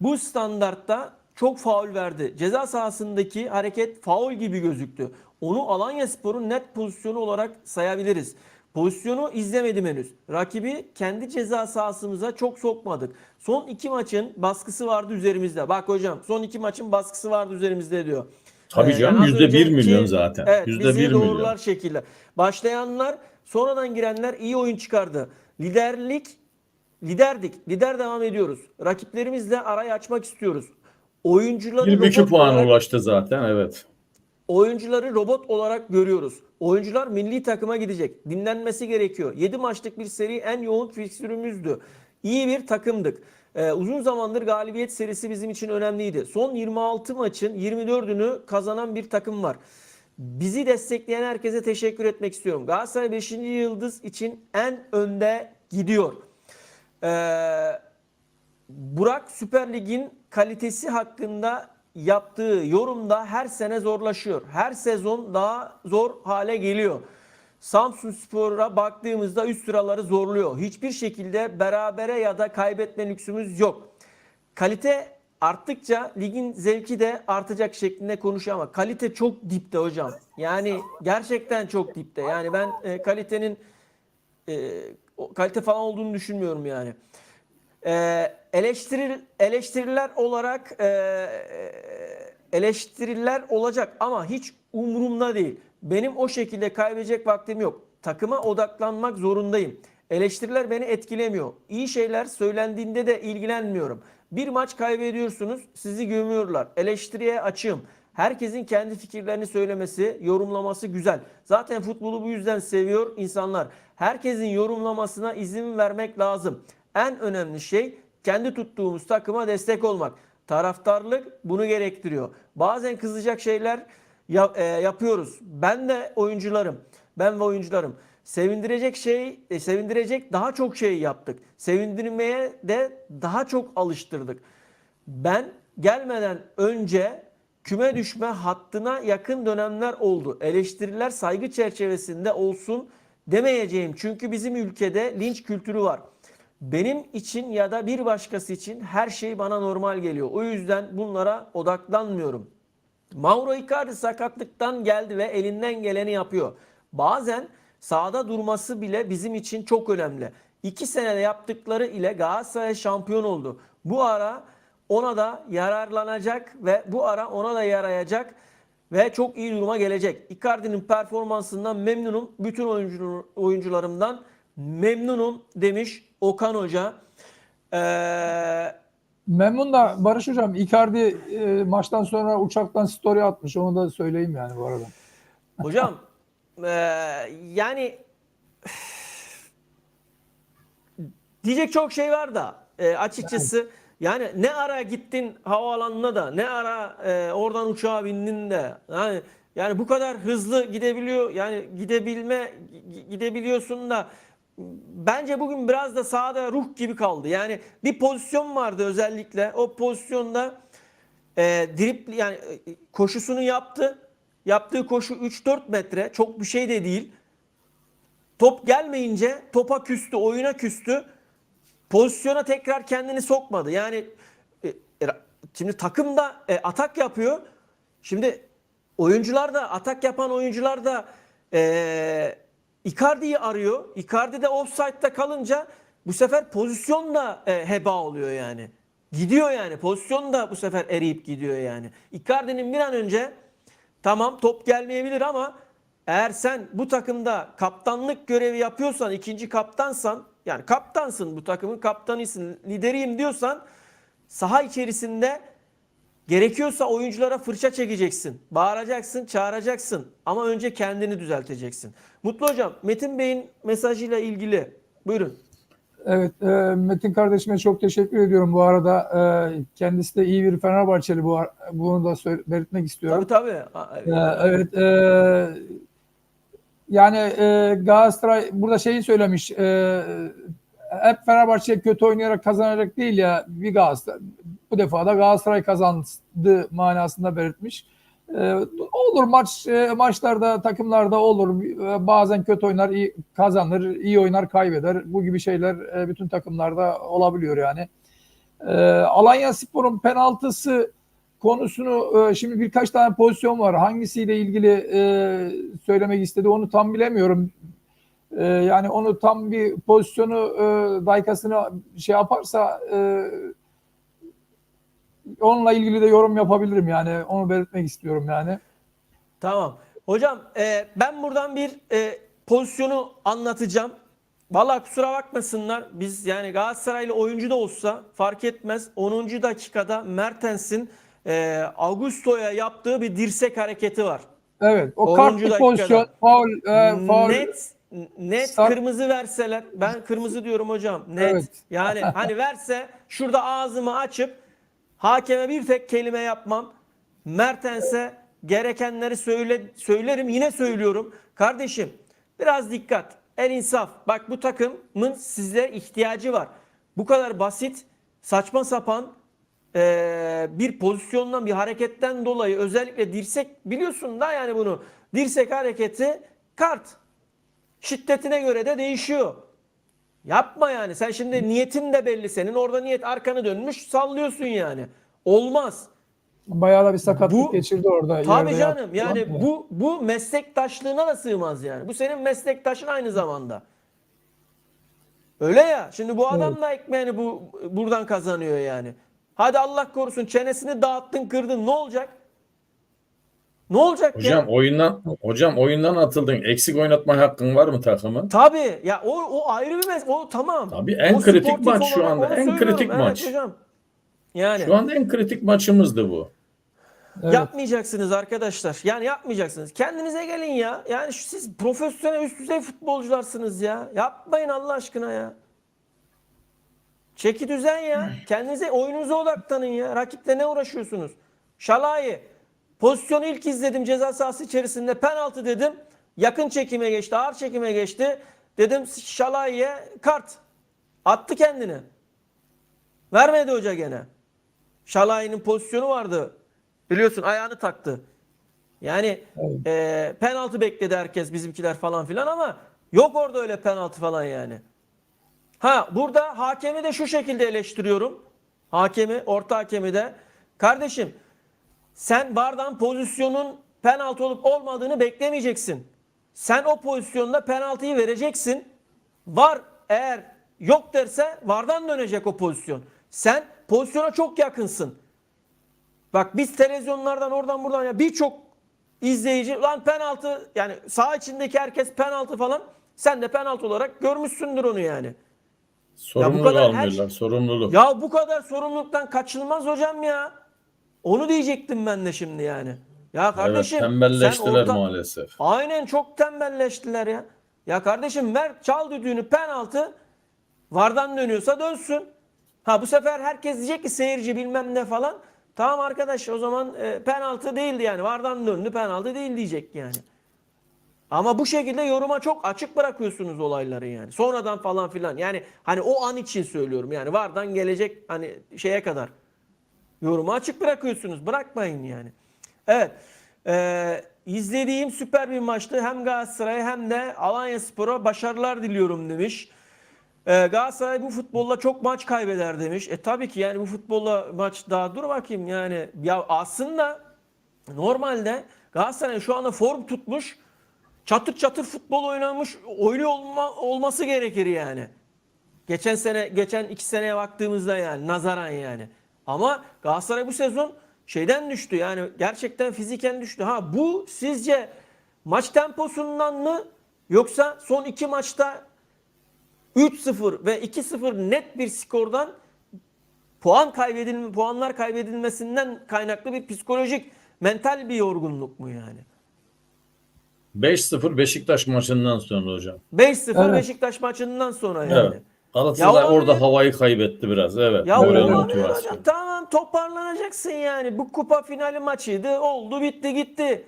Bu standartta çok faul verdi. Ceza sahasındaki hareket faul gibi gözüktü. Onu Alanyaspor'un net pozisyonu olarak sayabiliriz. Pozisyonu izlemedim henüz. Rakibi kendi ceza sahasımıza çok sokmadık. Son 2 maçın baskısı vardı üzerimizde. Bak hocam, son 2 maçın baskısı vardı üzerimizde diyor. Tabii Yani canım, az %1 milyon önceki, zaten. evet, %1 bizi doğrular milyon. şekilde. Başlayanlar, sonradan girenler iyi oyun çıkardı. Liderdik. Lider devam ediyoruz. Rakiplerimizle arayı açmak istiyoruz. Oyuncuları 22 robot puan olarak ulaştı zaten, evet. Oyuncuları robot olarak görüyoruz. Oyuncular milli takıma gidecek. Dinlenmesi gerekiyor. 7 maçlık bir seri en yoğun fikstürümüzdü. İyi bir takımdık. Uzun zamandır galibiyet serisi bizim için önemliydi. Son 26 maçın 24'ünü kazanan bir takım var. Bizi destekleyen herkese teşekkür etmek istiyorum. Galatasaray 5. yıldız için en önde gidiyor. Burak Süper Lig'in kalitesi hakkında yaptığı yorumda her sene zorlaşıyor. Her sezon daha zor hale geliyor. Samsunspor'a baktığımızda üst sıraları zorluyor. Hiçbir şekilde berabere ya da kaybetme lüksümüz yok. Kalite arttıkça ligin zevki de artacak şeklinde konuşuyor ama kalite çok dipte hocam. Yani gerçekten çok dipte. Yani ben kalitenin kalite falan olduğunu düşünmüyorum yani. Eleştiriler olacak ama hiç umurumda değil. Benim o şekilde kaybedecek vaktim yok. Takıma odaklanmak zorundayım. Eleştiriler beni etkilemiyor. İyi şeyler söylendiğinde de ilgilenmiyorum. Bir maç kaybediyorsunuz, sizi gömüyorlar. Eleştiriye açığım. Herkesin kendi fikirlerini söylemesi, yorumlaması güzel. Zaten futbolu bu yüzden seviyor insanlar. Herkesin yorumlamasına izin vermek lazım. En önemli şey kendi tuttuğumuz takıma destek olmak. Taraftarlık bunu gerektiriyor. Bazen kızacak şeyler yapıyoruz. Ben ve oyuncularım. Sevindirecek daha çok şey yaptık. Sevindirmeye de daha çok alıştırdık. Ben gelmeden önce küme düşme hattına yakın dönemler oldu. Eleştiriler saygı çerçevesinde olsun demeyeceğim. Çünkü bizim ülkede linç kültürü var. Benim için ya da bir başkası için her şey bana normal geliyor. O yüzden bunlara odaklanmıyorum. Mauro Icardi sakatlıktan geldi ve elinden geleni yapıyor. Bazen sahada durması bile bizim için çok önemli. 2 senede yaptıkları ile Galatasaray şampiyon oldu. Bu ara ona da yararlanacak ve bu ara ona da yarayacak ve çok iyi duruma gelecek. Icardi'nin performansından memnunum. Bütün oyuncularımdan memnunum demiş Okan Hoca. Memnun da Barış Hocam, Icardi maçtan sonra uçaktan story atmış. Onu da söyleyeyim yani bu arada. Hocam yani diyecek çok şey var da açıkçası yani ne ara gittin havaalanına da ne ara oradan uçağa bindin de yani bu kadar hızlı gidebiliyor, yani gidebiliyorsun da bence bugün biraz da sahada ruh gibi kaldı. Yani bir pozisyon vardı, özellikle o pozisyonda yani koşusunu yaptı. Yaptığı koşu 3-4 metre, çok bir şey de değil. Top gelmeyince topa küstü, oyuna küstü. Pozisyona tekrar kendini sokmadı. Yani şimdi takım da atak yapıyor. Şimdi atak yapan oyuncular da Icardi'yi arıyor. Icardi de offside'da kalınca bu sefer pozisyon da heba oluyor yani. Gidiyor yani. Pozisyon da bu sefer eriyip gidiyor yani. Icardi'nin bir an önce, tamam top gelmeyebilir ama eğer sen bu takımda kaptanlık görevi yapıyorsan, ikinci kaptansan, yani kaptansın, bu takımın kaptanısın, lideriyim diyorsan saha içerisinde gerekiyorsa oyunculara fırça çekeceksin. Bağıracaksın, çağıracaksın ama önce kendini düzelteceksin. Mutlu Hocam, Metin Bey'in mesajıyla ilgili buyurun. Evet, Metin kardeşime çok teşekkür ediyorum bu arada. Kendisi de iyi bir Fenerbahçeli, bunu da belirtmek istiyorum. Tabii. Evet, Yani Galatasaray burada şeyi söylemiş. Hep Fenerbahçe kötü oynayarak kazanarak değil ya, bir Galatasaray. Bu defa da Galatasaray kazandı manasında belirtmiş. Olur maçlarda, takımlarda olur. Bazen kötü oynar, iyi kazanır, iyi oynar, kaybeder. Bu gibi şeyler bütün takımlarda olabiliyor yani. Alanyaspor'un penaltısı konusunu, şimdi birkaç tane pozisyon var. Hangisiyle ilgili söylemek istedi onu tam bilemiyorum. Yani onu tam bir pozisyonu, dakikasını şey yaparsa onunla ilgili de yorum yapabilirim yani. Onu belirtmek istiyorum yani. Tamam. Hocam ben buradan bir pozisyonu anlatacağım. Vallahi kusura bakmasınlar. Biz yani Galatasaraylı oyuncu da olsa fark etmez. 10. dakikada Mertens'in Augusto'ya yaptığı bir dirsek hareketi var. Evet. O 10. kartlı dakikada. pozisyon. Faul. Net kırmızı verseler, ben kırmızı diyorum hocam. Net. Evet. Yani hani verse şurada ağzımı açıp hakeme bir tek kelime yapmam. Mertens'e gerekenleri söylerim. Yine söylüyorum. Kardeşim biraz dikkat. El insaf. Bak bu takımın size ihtiyacı var. Bu kadar basit, saçma sapan bir pozisyondan, bir hareketten dolayı, özellikle dirsek, biliyorsun da yani bunu, dirsek hareketi kart. Şiddetine göre de değişiyor. Yapma yani. Sen şimdi niyetin de belli senin. Orada niyet arkanı dönmüş sallıyorsun yani. Olmaz. Bayağı da bir sakatlık Bu- geçirdi orada. Tabii Yerde canım. yattı Yani falan. bu meslektaşlığına da sığmaz yani. Bu senin meslektaşın aynı zamanda. Öyle ya. Şimdi bu adam da ekmeğini buradan kazanıyor yani. Hadi Allah korusun çenesini dağıttın, kırdın. Ne olacak? Ne olacak ya? Hocam oyundan atıldın. Eksik oynatma hakkın var mı takımın? Tabii. Ya o ayrı bir o tamam. Tabii en O kritik sportif maç şu olarak anda. onu En söylüyorum. kritik Evet maç. hocam. Yani Şu anda en kritik maçımızdı bu. Evet. yapmayacaksınız arkadaşlar. Yani yapmayacaksınız. Kendinize gelin ya. Yani siz profesyonel üst düzey futbolcularsınız ya. Yapmayın Allah aşkına ya. Çeki düzen ya. Kendinize, oyununuza odaklanın ya. Rakiple ne uğraşıyorsunuz? Şalai. Pozisyonu ilk izledim ceza sahası içerisinde. Penaltı dedim. Yakın çekime geçti. Ağır çekime geçti. Dedim Şalai'ye kart. Attı kendini. Vermedi hoca gene. Şalai'nin pozisyonu vardı. Biliyorsun ayağını taktı. Yani penaltı bekledi herkes, bizimkiler falan filan, ama yok orada öyle penaltı falan yani. Ha burada hakemi de şu şekilde eleştiriyorum. Hakemi, orta hakemi de. Kardeşim sen VAR'dan pozisyonun penaltı olup olmadığını beklemeyeceksin. Sen o pozisyonda penaltıyı vereceksin. VAR eğer yok derse VAR'dan dönecek o pozisyon. Sen pozisyona çok yakınsın. Bak biz televizyonlardan oradan buradan ya birçok izleyici lan penaltı, yani saha içindeki herkes penaltı falan. Sen de penaltı olarak görmüşsündür onu yani. Sorumluluk kadar almıyorlar. Sorumluluk. Ya bu kadar sorumluluktan kaçılmaz hocam ya. Onu diyecektim ben de şimdi yani. Ya kardeşim Evet, tembelleştiler sen maalesef. Aynen, çok tembelleştiler ya. Ya kardeşim ver çal düdüğünü, penaltı. VAR'dan dönüyorsa dönsün. Ha bu sefer herkes diyecek ki seyirci bilmem ne falan. Tamam arkadaş, o zaman penaltı değildi yani. VAR'dan döndü, penaltı değil diyecek yani. Ama bu şekilde yoruma çok açık bırakıyorsunuz olayları yani. Sonradan falan filan. Yani hani o an için söylüyorum yani. VAR'dan gelecek hani şeye kadar. Yorumu açık bırakıyorsunuz. Bırakmayın yani. Evet. İzlediğim süper bir maçtı. Hem Galatasaray'a hem de Alanyaspor'a başarılar diliyorum demiş. Galatasaray bu futbolla çok maç kaybeder demiş. Tabii ki yani bu futbolla maç, daha dur bakayım yani. Ya aslında normalde Galatasaray şu anda form tutmuş, çatır çatır futbol oynamış, oynuyor olması gerekir yani. Geçen 2 seneye baktığımızda yani nazaran yani. Ama Galatasaray bu sezon şeyden düştü yani, gerçekten fiziken düştü. Ha bu sizce maç temposundan mı, yoksa son 2 maçta 3-0 ve 2-0 net bir skordan puanlar kaybedilmesinden kaynaklı bir psikolojik, mental bir yorgunluk mu yani? 5-0 Beşiktaş maçından sonra hocam. 5-0 Evet. Beşiktaş maçından sonra yani. Evet. Galatasaray Ya olabilir. orada havayı kaybetti biraz. Evet. Ya Moral olabilir motivasyon. hocam. Tamam, toparlanacaksın yani. Bu kupa finali maçıydı. Oldu bitti gitti.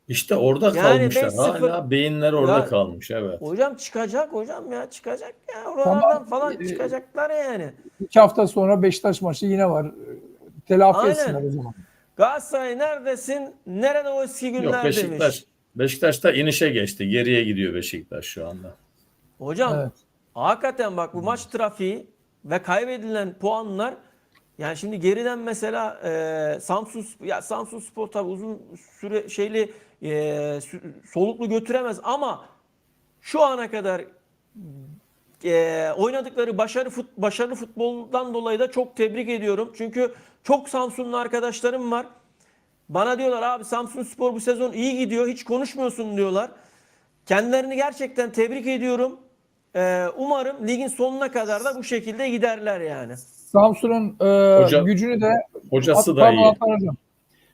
İşte orada Yani kalmışlar. 5-0 Hala beyinler orada ya kalmış. Evet. hocam çıkacak hocam ya çıkacak ya oralardan Tamam. falan çıkacaklar yani. 2 hafta sonra Beşiktaş maçı yine var. Telafi etsinler o Aynen. zaman. Galatasaray neredesin? Nerede o eski Yok, günler demiş. Beşiktaş'ta inişe geçti. Geriye gidiyor Beşiktaş şu anda. Hocam Evet. hakikaten bak bu maç trafiği ve kaybedilen puanlar yani şimdi geriden mesela Samsunspor tabii uzun süre soluklu götüremez ama şu ana kadar oynadıkları başarılı futboldan dolayı da çok tebrik ediyorum. Çünkü çok Samsunlu arkadaşlarım var. Bana diyorlar abi Samsunspor bu sezon iyi gidiyor. Hiç konuşmuyorsun diyorlar. Kendilerini gerçekten tebrik ediyorum. Umarım ligin sonuna kadar da bu şekilde giderler yani. Samsun'un Hoca, gücünü de hocası da pardon, iyi. hocam.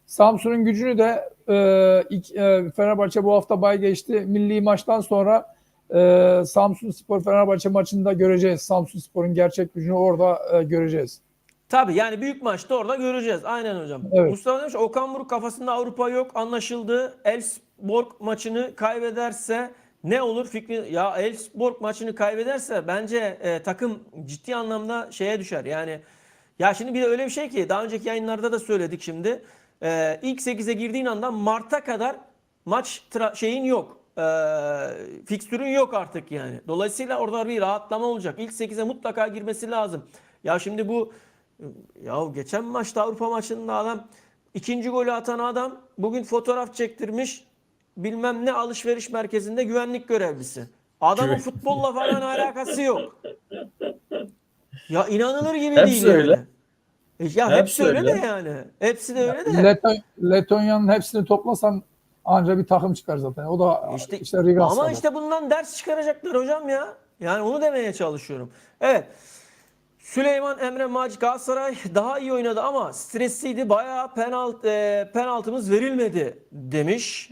Samsun'un gücünü de Fenerbahçe bu hafta bay geçti. Milli maçtan sonra Samsunspor Fenerbahçe maçında göreceğiz. Samsunspor'un gerçek gücünü orada göreceğiz. Tabii yani büyük maçta orada göreceğiz. Aynen hocam. Evet. Mustafa demiş Okan Buruk kafasında Avrupa yok anlaşıldı. Elfsborg maçını kaybederse ne olur fikri? Ya Elfsborg maçını kaybederse bence takım ciddi anlamda şeye düşer. Yani ya şimdi bir de öyle bir şey ki daha önceki yayınlarda da söyledik şimdi. İlk 8'e girdiğin anda Mart'a kadar şeyin yok. Fikstürün yok artık yani. Dolayısıyla orada bir rahatlama olacak. İlk 8'e mutlaka girmesi lazım. Ya şimdi bu ya geçen maçta Avrupa maçında adam ikinci golü atan adam bugün fotoğraf çektirmiş bilmem ne alışveriş merkezinde güvenlik görevlisi. Adamın futbolla falan alakası yok. Ya inanılır gibi değil Hepsi yani. öyle. Ya hepsi Hepsi öyle de öyle. yani. Hepsi de öyle de. Letonya'nın hepsini toplasan anca bir takım çıkar zaten. O da İşte işte Rigas ama kadar. işte bundan ders çıkaracaklar hocam ya. Yani onu demeye çalışıyorum. Evet. Süleyman Emre Maç Galatasaray daha iyi oynadı ama stresliydi. Bayağı penaltımız verilmedi demiş.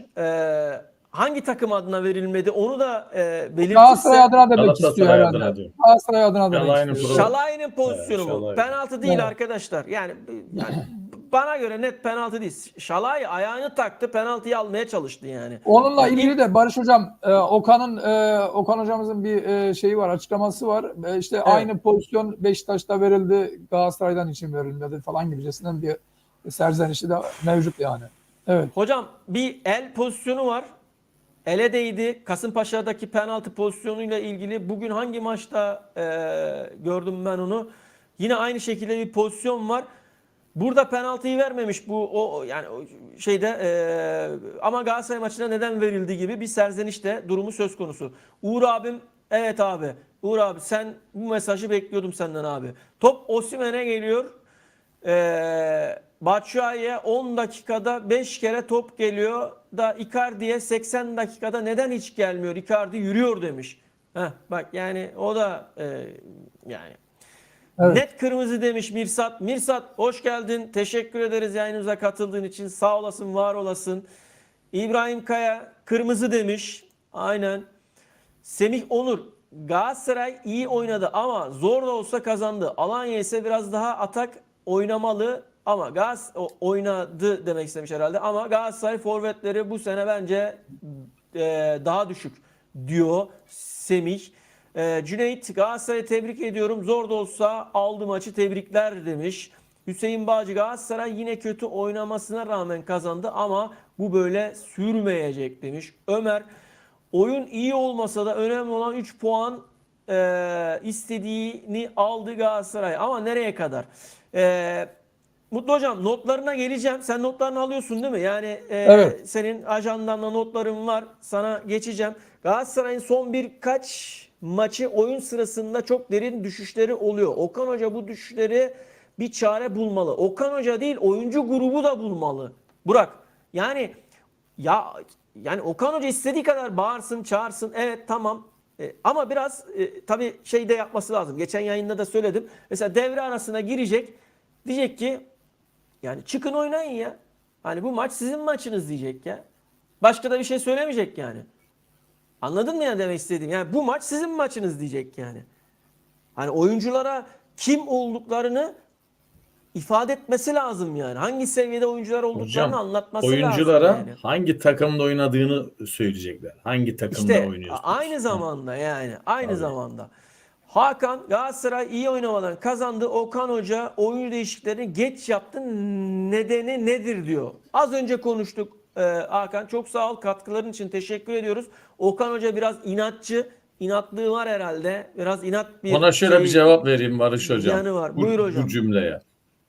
Hangi takım adına verilmedi onu da Galatasaray belirtirse. adına demek istiyor Galatasaray herhalde. adına diyor. Galatasaray adına demek Şalay'ın istiyor. Şalay'ın pozisyonu bu. Şalay. Penaltı değil Evet. arkadaşlar. Yani bana göre net penaltı değil. Şalay ayağını taktı, penaltıyı almaya çalıştı yani. Onunla Yani ilgili de Barış Hocam, Okan Hocamızın bir şeyi var, açıklaması var. İşte aynı pozisyon Beşiktaş'ta verildi, Galatasaray'dan için verilmedi falan gibicesinden bir serzenişi de mevcut yani. Evet. Hocam bir el pozisyonu var. Ele değdi. Kasımpaşa'daki penaltı pozisyonuyla ilgili bugün hangi maçta gördüm ben onu. Yine aynı şekilde bir pozisyon var. Burada penaltıyı vermemiş yani şeyde ama Galatasaray maçına neden verildi gibi bir serzenişte durumu söz konusu. Uğur abim evet abi. Uğur abi sen bu mesajı bekliyordum senden abi. Top Osimhen'e geliyor. Batshuayi'ye 10 dakikada 5 kere top geliyor da Icardi'ye 80 dakikada neden hiç gelmiyor? Icardi yürüyor demiş. Bak yani o da yani Evet. net kırmızı demiş Mirsat. Mirsat hoş geldin. Teşekkür ederiz yayınımıza katıldığın için. Sağ olasın, var olasın. İbrahim Kaya kırmızı demiş. Aynen. Semih Onur Galatasaray iyi oynadı ama zor da olsa kazandı. Alanya ise biraz daha atak oynamalı ama oynadı demek istemiş herhalde. Ama Galatasaray forvetleri bu sene bence daha düşük diyor Semih. Cüneyt Galatasaray'ı tebrik ediyorum. Zor da olsa aldı maçı, tebrikler demiş. Hüseyin Bağcı Galatasaray yine kötü oynamasına rağmen kazandı ama bu böyle sürmeyecek demiş. Ömer oyun iyi olmasa da önemli olan 3 puan istediğini aldı Galatasaray. Ama nereye kadar? Mutlu Hocam notlarına geleceğim. Sen notlarını alıyorsun değil mi? Yani Evet. senin ajandanda notların var. Sana geçeceğim. Galatasaray'ın son birkaç maçı oyun sırasında çok derin düşüşleri oluyor. Okan Hoca bu düşüşleri bir çare bulmalı. Okan Hoca değil oyuncu grubu da bulmalı. Burak yani Okan Hoca istediği kadar bağırsın, çağırsın. Evet tamam. Ama biraz tabii şey de yapması lazım. Geçen yayında da söyledim. Mesela devre arasına girecek. Diyecek ki yani çıkın oynayın ya. Hani bu maç sizin maçınız diyecek ya. Başka da bir şey söylemeyecek yani. Anladın mı ya demek istediğim? Yani bu maç sizin maçınız diyecek yani. Hani oyunculara kim olduklarını ifade etmesi lazım yani. Hangi seviyede oyuncular olduklarını Hocam, anlatması oyunculara lazım yani. hangi takımda oynadığını söyleyecekler. Hangi takımda İşte oynuyorsunuz? aynı zamanda yani aynı Tabii. zamanda Hakan Galatasaray iyi oynamadan kazandı. Okan Hoca oyuncu değişikliklerini geç yaptı. Nedeni nedir diyor. Az önce konuştuk Hakan. Çok sağ ol. Katkıların için teşekkür ediyoruz. Okan Hoca biraz inatçı. İnatlığı var herhalde. Biraz inat bir Ona şöyle bir cevap vereyim Barış Hocam. yanı var. Bu, Buyur hocam. bu cümleye.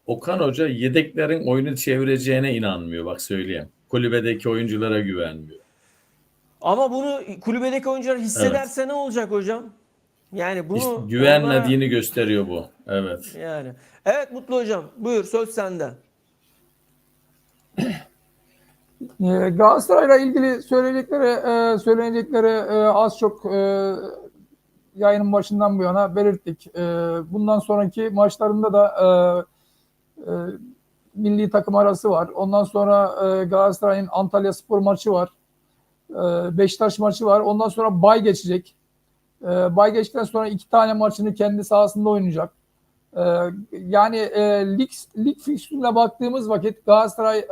Okan Hoca yedeklerin oyunu çevireceğine inanmıyor. Bak söyleyeyim. Kulübedeki oyunculara güvenmiyor. Ama bunu kulübedeki oyuncular hissederse ne olacak hocam? Yani bunu Güvenmediğini gösteriyor bu. Evet. yani. Evet Mutlu hocam. Buyur söz sende. Galatasaray'la ilgili söylenecekleri az çok yayının başından bu yana belirttik. Bundan sonraki maçlarında da milli takım arası var. Ondan sonra Galatasaray'ın Antalyaspor maçı var. Beşiktaş maçı var. Ondan sonra bay geçecek. Bay geçtikten sonra 2 tane maçını kendi sahasında oynayacak. Yani lig fikstürüne baktığımız vakit Galatasaray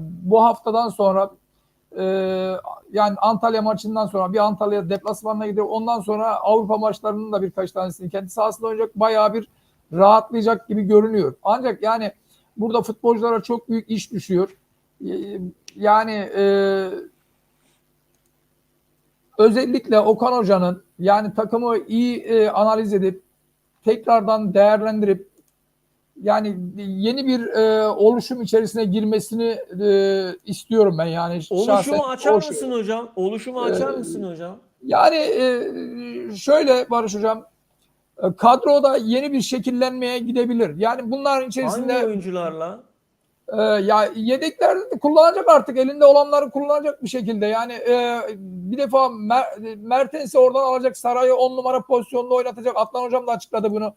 bu haftadan sonra yani Antalya maçından sonra bir Antalya deplasmanına gidiyor. Ondan sonra Avrupa maçlarının da birkaç tanesini kendi sahasında oynayacak. Bayağı bir rahatlayacak gibi görünüyor. Ancak yani burada futbolculara çok büyük iş düşüyor. Yani özellikle Okan Hoca'nın yani takımı iyi analiz edip tekrardan değerlendirip yani yeni bir oluşum içerisine girmesini istiyorum ben yani şahsen. Oluşumu açar mısın hocam? Oluşumu açar mısın hocam? Yani şöyle Barış Hocam, kadroda yeni bir şekillenmeye gidebilir. Yani bunların içerisinde Hangi oyuncularla? ya yedeklerde kullanacak artık elinde olanları kullanacak bir şekilde. Yani bir defa Mertens'i oradan alacak, Saray'ı 10 numara pozisyonda oynatacak. Adnan Hocam da açıkladı bunu.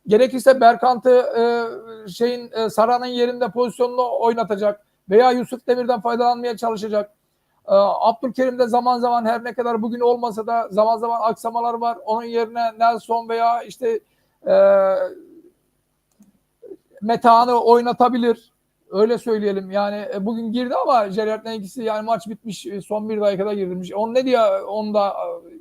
Gerekirse Berkant'ı Saray'ın yerinde pozisyonda oynatacak veya Yusuf Demir'den faydalanmaya çalışacak. Abdülkerim de zaman zaman her ne kadar bugün olmasa da zaman zaman aksamalar var. Onun yerine Nelson veya işte Metehan'ı oynatabilir. Öyle söyleyelim. Yani bugün girdi ama Gerard'ın ikisi yani maç bitmiş son 1 dakikada girilmiş. On ne diye onda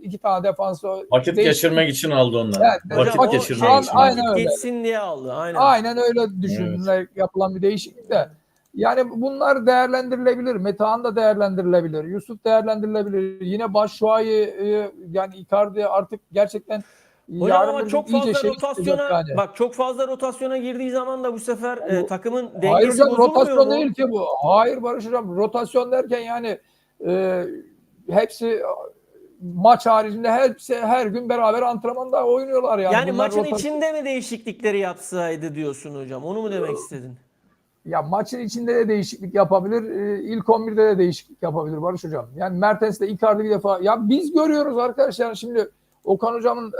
2 tane defansı Vakit geçirmek için aldı onları. Evet, Vakit Hocam o geçirmek için aynen aldı. öyle. geçsin diye aldı. Aynen. Aynen öyle düşünülerek yapılan bir değişiklik de. Yani bunlar değerlendirilebilir. Metehan da değerlendirilebilir. Yusuf değerlendirilebilir. Yine Başşuay'ı yani Icardi artık gerçekten Hocam yarın ama bir çok gün iyice fazla çıkacak rotasyona yani. bak çok fazla rotasyona girdiği zaman da bu sefer takımın Hayır dengesi hocam bozulmuyor rotasyon mu? değil ki bu. Hayır Barış Hocam rotasyon derken yani hepsi maç haricinde hepsi her gün beraber antrenmanda oynuyorlar yani. Yani Bunlar maçın rotasyon. içinde mi değişiklikleri yapsaydı diyorsun hocam? Onu mu demek istedin? Ya maçın içinde de değişiklik yapabilir. İlk 11'de de değişiklik yapabilir Barış Hocam. Yani Mertens de Icardi bir defa. Ya biz görüyoruz arkadaşlar şimdi Okan Hocam'ın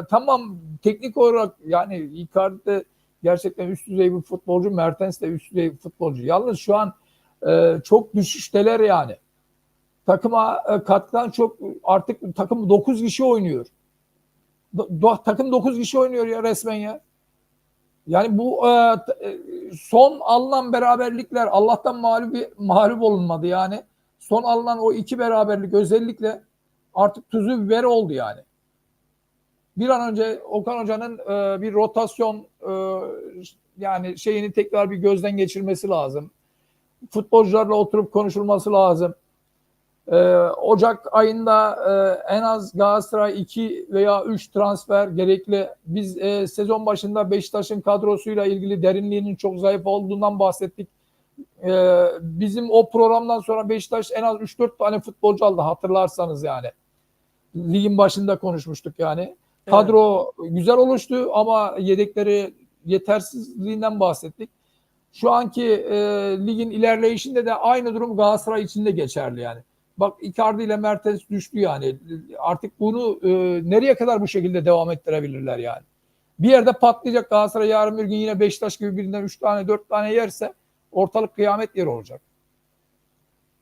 tamam teknik olarak yani Icardi de gerçekten üst düzey bir futbolcu. Mertens de üst düzey bir futbolcu. Yalnız şu an çok düşüşteler yani. Takıma katkıdan çok artık takım 9 kişi oynuyor. Takım 9 kişi oynuyor ya resmen ya. Yani bu son alınan beraberlikler Allah'tan mağlup olunmadı yani. Son alınan o 2 beraberlik özellikle artık tuzu biber oldu yani. Bir an önce Okan Hoca'nın bir rotasyon yani şeyini tekrar bir gözden geçirmesi lazım. Futbolcularla oturup konuşulması lazım. Ocak ayında en az Galatasaray 2 veya 3 transfer gerekli. Biz sezon başında Beşiktaş'ın kadrosuyla ilgili derinliğinin çok zayıf olduğundan bahsettik. Bizim o programdan sonra Beşiktaş en az 3-4 tane futbolcu aldı hatırlarsanız yani. Ligin başında konuşmuştuk yani. Kadro güzel oluştu ama yedekleri yetersizliğinden bahsettik. Şu anki ligin ilerleyişinde de aynı durum Galatasaray için de geçerli yani. Bak Icardi ile Mertens düştü yani. Artık bunu nereye kadar bu şekilde devam ettirebilirler yani. Bir yerde patlayacak Galatasaray yarın bir gün yine Beşiktaş gibi birinden 3 tane 4 tane yerse ortalık kıyamet yeri olacak.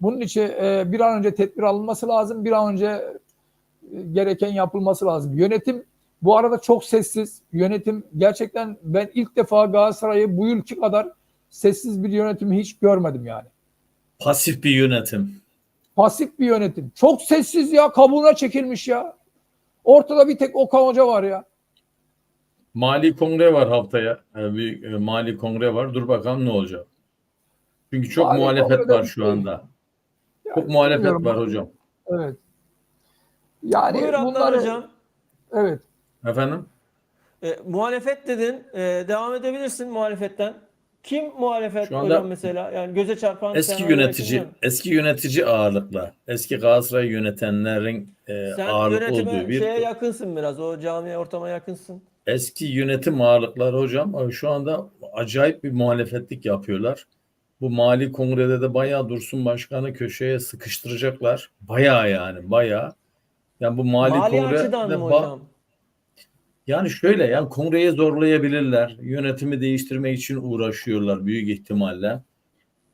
Bunun için bir an önce tedbir alınması lazım. Bir an önce gereken yapılması lazım. Yönetim Bu arada çok sessiz. Yönetim gerçekten ben ilk defa Galatasaray'ı bu yılki kadar sessiz bir yönetimi hiç görmedim yani. Pasif bir yönetim. Pasif bir yönetim. Çok sessiz ya. Kabuğuna çekilmiş ya. Ortada bir tek Okan Hoca var ya. Mali kongre var haftaya. Bir mali kongre var. Dur bakalım ne olacak. Çünkü çok Mali muhalefet kongrede var bir şu şey. anda. Yani Çok muhalefet bilmiyorum. var hocam. Evet. Yani Buyur Adnan bunları hocam. evet. Efendim? Muhalefet dedin. Devam edebilirsin muhalefetten. Kim muhalefet Şu hocam anda mesela? Yani göze çarpan eski senaryolar kimler? yönetici ağırlıkla, eski Galatasaray yönetenlerin Sen ağırlıklı olduğu yönetime bir şeye yakınsın biraz. O cami ortama yakınsın. eski yönetim ağırlıkları hocam şu anda acayip bir muhalefetlik yapıyorlar. Bu mali kongrede de bayağı Dursun Başkan'ı köşeye sıkıştıracaklar. Bayağı yani bayağı. Yani bu mali Mali açıdan kongrede mı hocam? yani şöyle yani kongreyi zorlayabilirler. Yönetimi değiştirmek için uğraşıyorlar büyük ihtimalle.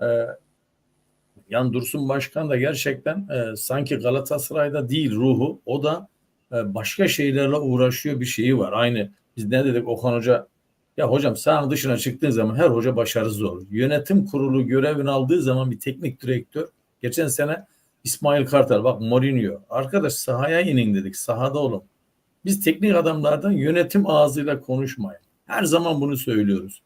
Ee, Yani Dursun Başkan da gerçekten sanki Galatasaray'da değil ruhu. O da başka şeylerle uğraşıyor bir şeyi var. Aynı biz ne dedik Okan Hoca ya hocam sahanın dışına çıktığın zaman her hoca başarısız olur. Yönetim kurulu görevini aldığı zaman bir teknik direktör geçen sene İsmail Kartal bak Mourinho arkadaş sahaya inin dedik sahada olun. Biz teknik adamlardan yönetim ağzıyla konuşmayın. Her zaman bunu söylüyoruz.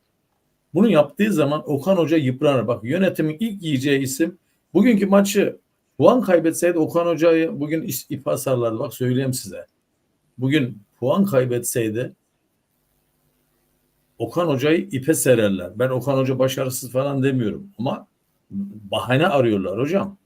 Bunu yaptığı zaman Okan Hoca yıpranır. Bak yönetimin ilk yiyeceği isim bugünkü maçı puan kaybetseydi Okan Hoca'yı bugün ipe sarlardı. Bak söyleyeyim size. Bugün puan kaybetseydi Okan Hoca'yı ipe sererler. Ben Okan Hoca başarısız falan demiyorum ama bahane arıyorlar hocam.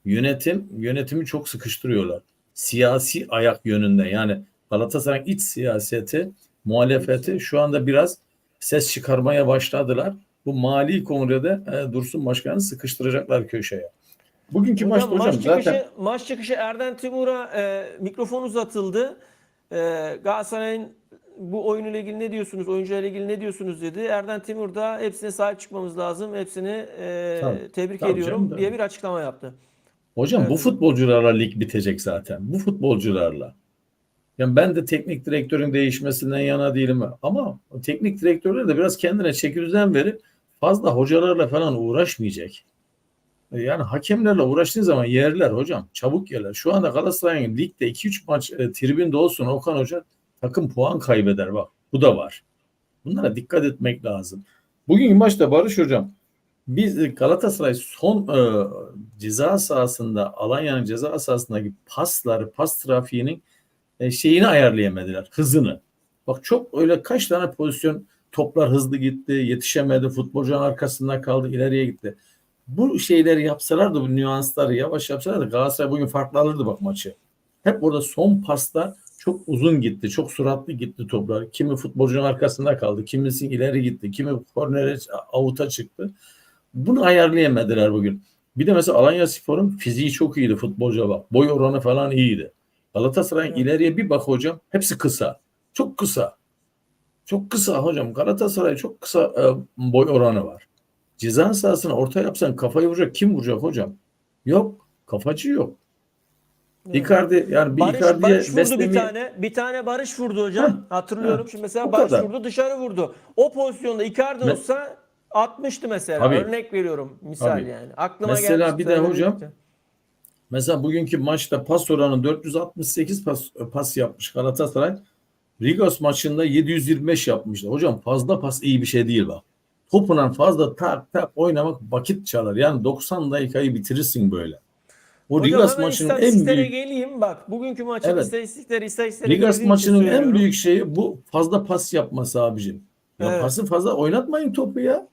Yönetimi çok sıkıştırıyorlar. Siyasi ayak yönünde yani Galatasaray'ın iç siyaseti, muhalefeti şu anda biraz ses çıkarmaya başladılar. Bu mali kongrede Dursun Başkan'ı sıkıştıracaklar köşeye. Bugünkü maçta Hocam hocam zaten maç çıkışı Erden Timur'a mikrofon uzatıldı. Galatasaray'ın bu oyunuyla ilgili ne diyorsunuz? Oyuncularla ilgili ne diyorsunuz dedi. Erden Timur da hepsine sahip çıkmamız lazım. Hepsini tebrik tabii ediyorum canım, tabii. diye bir açıklama yaptı. hocam Evet bu hocam. futbolcularla lig bitecek zaten. Bu futbolcularla. Yani ben de teknik direktörün değişmesinden yana değilim ama teknik direktörler de biraz kendine çekirdeğin verip fazla hocalarla falan uğraşmayacak. Yani hakemlerle uğraştığı zaman yerler hocam. Çabuk yerler. Şu anda Galatasaray'ın ligde 2-3 maç tribünde olsun Okan Hoca takım puan kaybeder bak. Bu da var. Bunlara dikkat etmek lazım. Bugünkü maçta Barış Hocam biz Galatasaray son ceza sahasında Alanya'nın ceza sahasındaki pas trafiğinin şeyini ayarlayamadılar. Hızını. Bak çok öyle kaç tane pozisyon toplar hızlı gitti. Yetişemedi. Futbolcunun arkasında kaldı. İleriye gitti. Bu şeyleri yapsalardı bu nüansları yavaş yapsalardı Galatasaray bugün farklı alırdı bak maçı. Hep orada son paslar çok uzun gitti. Çok süratli gitti toplar. Kimi futbolcunun arkasında kaldı. Kimisi ileri gitti. Kimi kornere avuta çıktı. Bunu ayarlayamadılar bugün. Bir de mesela Alanyaspor'un fiziği çok iyiydi futbolcuya bak. Boy oranı falan iyiydi. Galatasaray'ın Evet. ileriye bir bak hocam. Hepsi kısa. Çok kısa. Çok kısa hocam. Galatasaray çok kısa boy oranı var. Ceza sahasına orta yapsan kafayı vuracak. Kim vuracak hocam? Yok. Kafacı yok. Evet. Icardi yani bir Barış Icardi'ye vurdu bir beslemeyi tane. Bir tane Barış vurdu heh, hocam. Hatırlıyorum. Şimdi mesela o Barış kadar. vurdu, dışarı vurdu. O pozisyonda Icardi Me- olsa atmıştı mesela. tabii. Örnek veriyorum misal Tabii. yani. Aklıma geldi Mesela şimdi bir de hocam söylemedikçe. mesela bugünkü maçta pas oranı 468 pas yapmış Galatasaray. Rigos maçında 725 yapmıştı. Hocam fazla pas iyi bir şey değil bak. Topuna fazla tak tak oynamak vakit çalar. Yani 90 dakikayı bitirirsin böyle. O Hocam Rigas hemen maçının en istatistiklere büyük geleyim. Bak bugünkü maçın evet istatistiklere Rigas girdiğim için maçının en söylüyorum. büyük şeyi bu fazla pas yapması abicim. Ya Evet. pası fazla oynatmayın topu ya.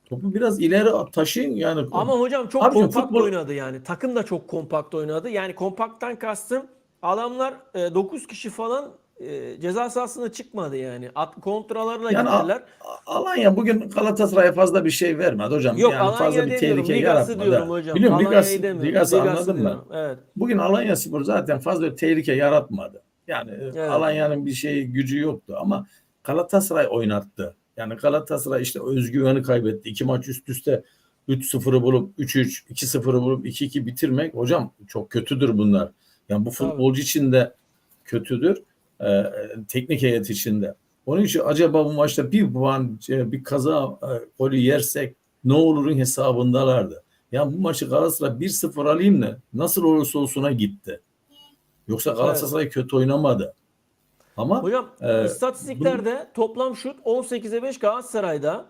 Topu biraz ileri taşıyın yani. Ama hocam çok Abicim kompakt futbol oynadı yani. Takım da çok kompakt oynadı. Yani kompakttan kastım adamlar 9 kişi falan ceza sahasına çıkmadı yani. Kontralarla yani gittiler. Alanya bugün Galatasaray'a fazla bir şey vermedi hocam. Yok Yani fazla Alanya bir demiyorum. tehlike Ligas'ı yaratmadı. diyorum Ha. hocam. Biliyorum Alanya'yı demiyorum. Ligas Ligas'ı anladın mı? diyorum. Evet. Bugün Alanyaspor zaten fazla bir tehlike yaratmadı. Yani Evet. Alanya'nın bir şeyi gücü yoktu ama Galatasaray oynattı. Yani Galatasaray işte özgüveni kaybetti. 2 maç üst üste 3-0'ı bulup 3-3, 2-0'ı bulup 2-2 bitirmek hocam çok kötüdür bunlar. Yani bu Tabii. futbolcu için de kötüdür. teknik heyet içinde. Onun için acaba bu maçta bir puan bir kaza golü yersek ne olurun hesabındalardı. Ya bu maçı Galatasaray 1-0 alayım ne? Nasıl olursa olsuna gitti. Yoksa Galatasaray kötü oynamadı. Ama Hocam istatistiklerde toplam şut 18'e 5 Galatasaray'da.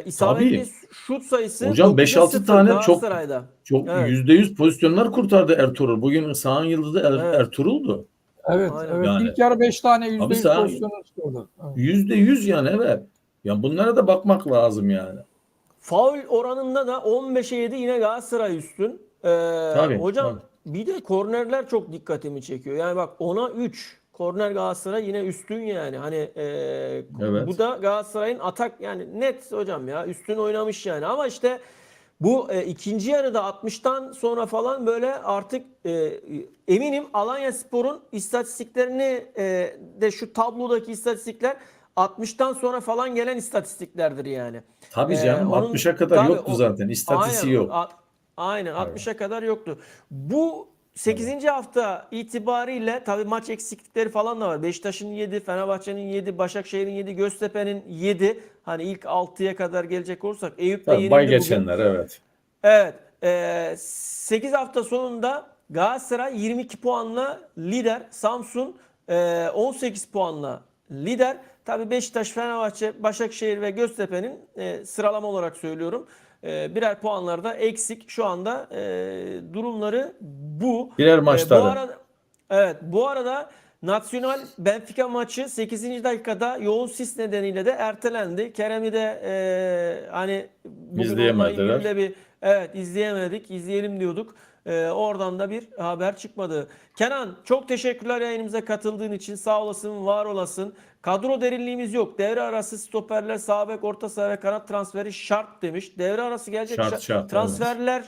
İsabetli tabii. şut sayısı Hocam 9'a 5-6 0 tane Galatasaray'da. çok Evet. %100 pozisyonlar kurtardı Ertuğrul. Bugün sahanın yıldızı Evet. Ertuğrul'du. Evet, Aynen. evet. Yani İlk yarı 5 tane abi %100 sen pozisyonu çıkardı. Evet. %100 yani evet. Ya bunlara da bakmak lazım yani. Faul oranında da 15'e 7 yine Galatasaray üstün. Tabii. Hocam Tabii. bir de kornerler çok dikkatimi çekiyor. Yani bak 10'a 3 korner Galatasaray yine üstün yani. Hani bu Evet. da Galatasaray'ın atak yani net hocam ya üstün oynamış yani. Ama işte bu ikinci yarıda 60'tan sonra falan böyle artık eminim Alanyaspor'un istatistiklerini de şu tablodaki istatistikler 60'tan sonra falan gelen istatistiklerdir yani. Tabii canım Onun 60'a kadar tabii yoktu zaten. İstatistiği aynen yok. aynen Tabii. 60'a kadar yoktu. Bu Tabii. 8. hafta itibariyle tabii maç eksiklikleri falan da var. Beşiktaş'ın 7, Fenerbahçe'nin 7, Başakşehir'in 7, Göztepe'nin 7. Hani ilk 6'ya kadar gelecek olursak Eyüp de Tabii bay yenildi bugün. geçenler evet. Evet. 8 hafta sonunda Galatasaray 22 puanla lider. Samsun 18 puanla lider. Tabii Beşiktaş, Fenerbahçe, Başakşehir ve Göztepe'nin sıralama olarak söylüyorum. Birer puanlarda eksik. Şu anda durumları bu. Birer Bu maçları. arada evet bu arada Nacional Benfica maçı 8. dakikada yoğun sis nedeniyle de ertelendi. Kerem'i de hani bugün onunla ilgili İzleyemediler. de bir izleyemedik. İzleyelim diyorduk. Oradan da bir haber çıkmadı. Kenan çok teşekkürler yayınımıza katıldığın için. Sağ olasın, var olasın. Kadro derinliğimiz yok. Devre arası stoperler, sağ bek, orta saha ve kanat transferi şart demiş. Devre arası gelecek Şart evet. transferler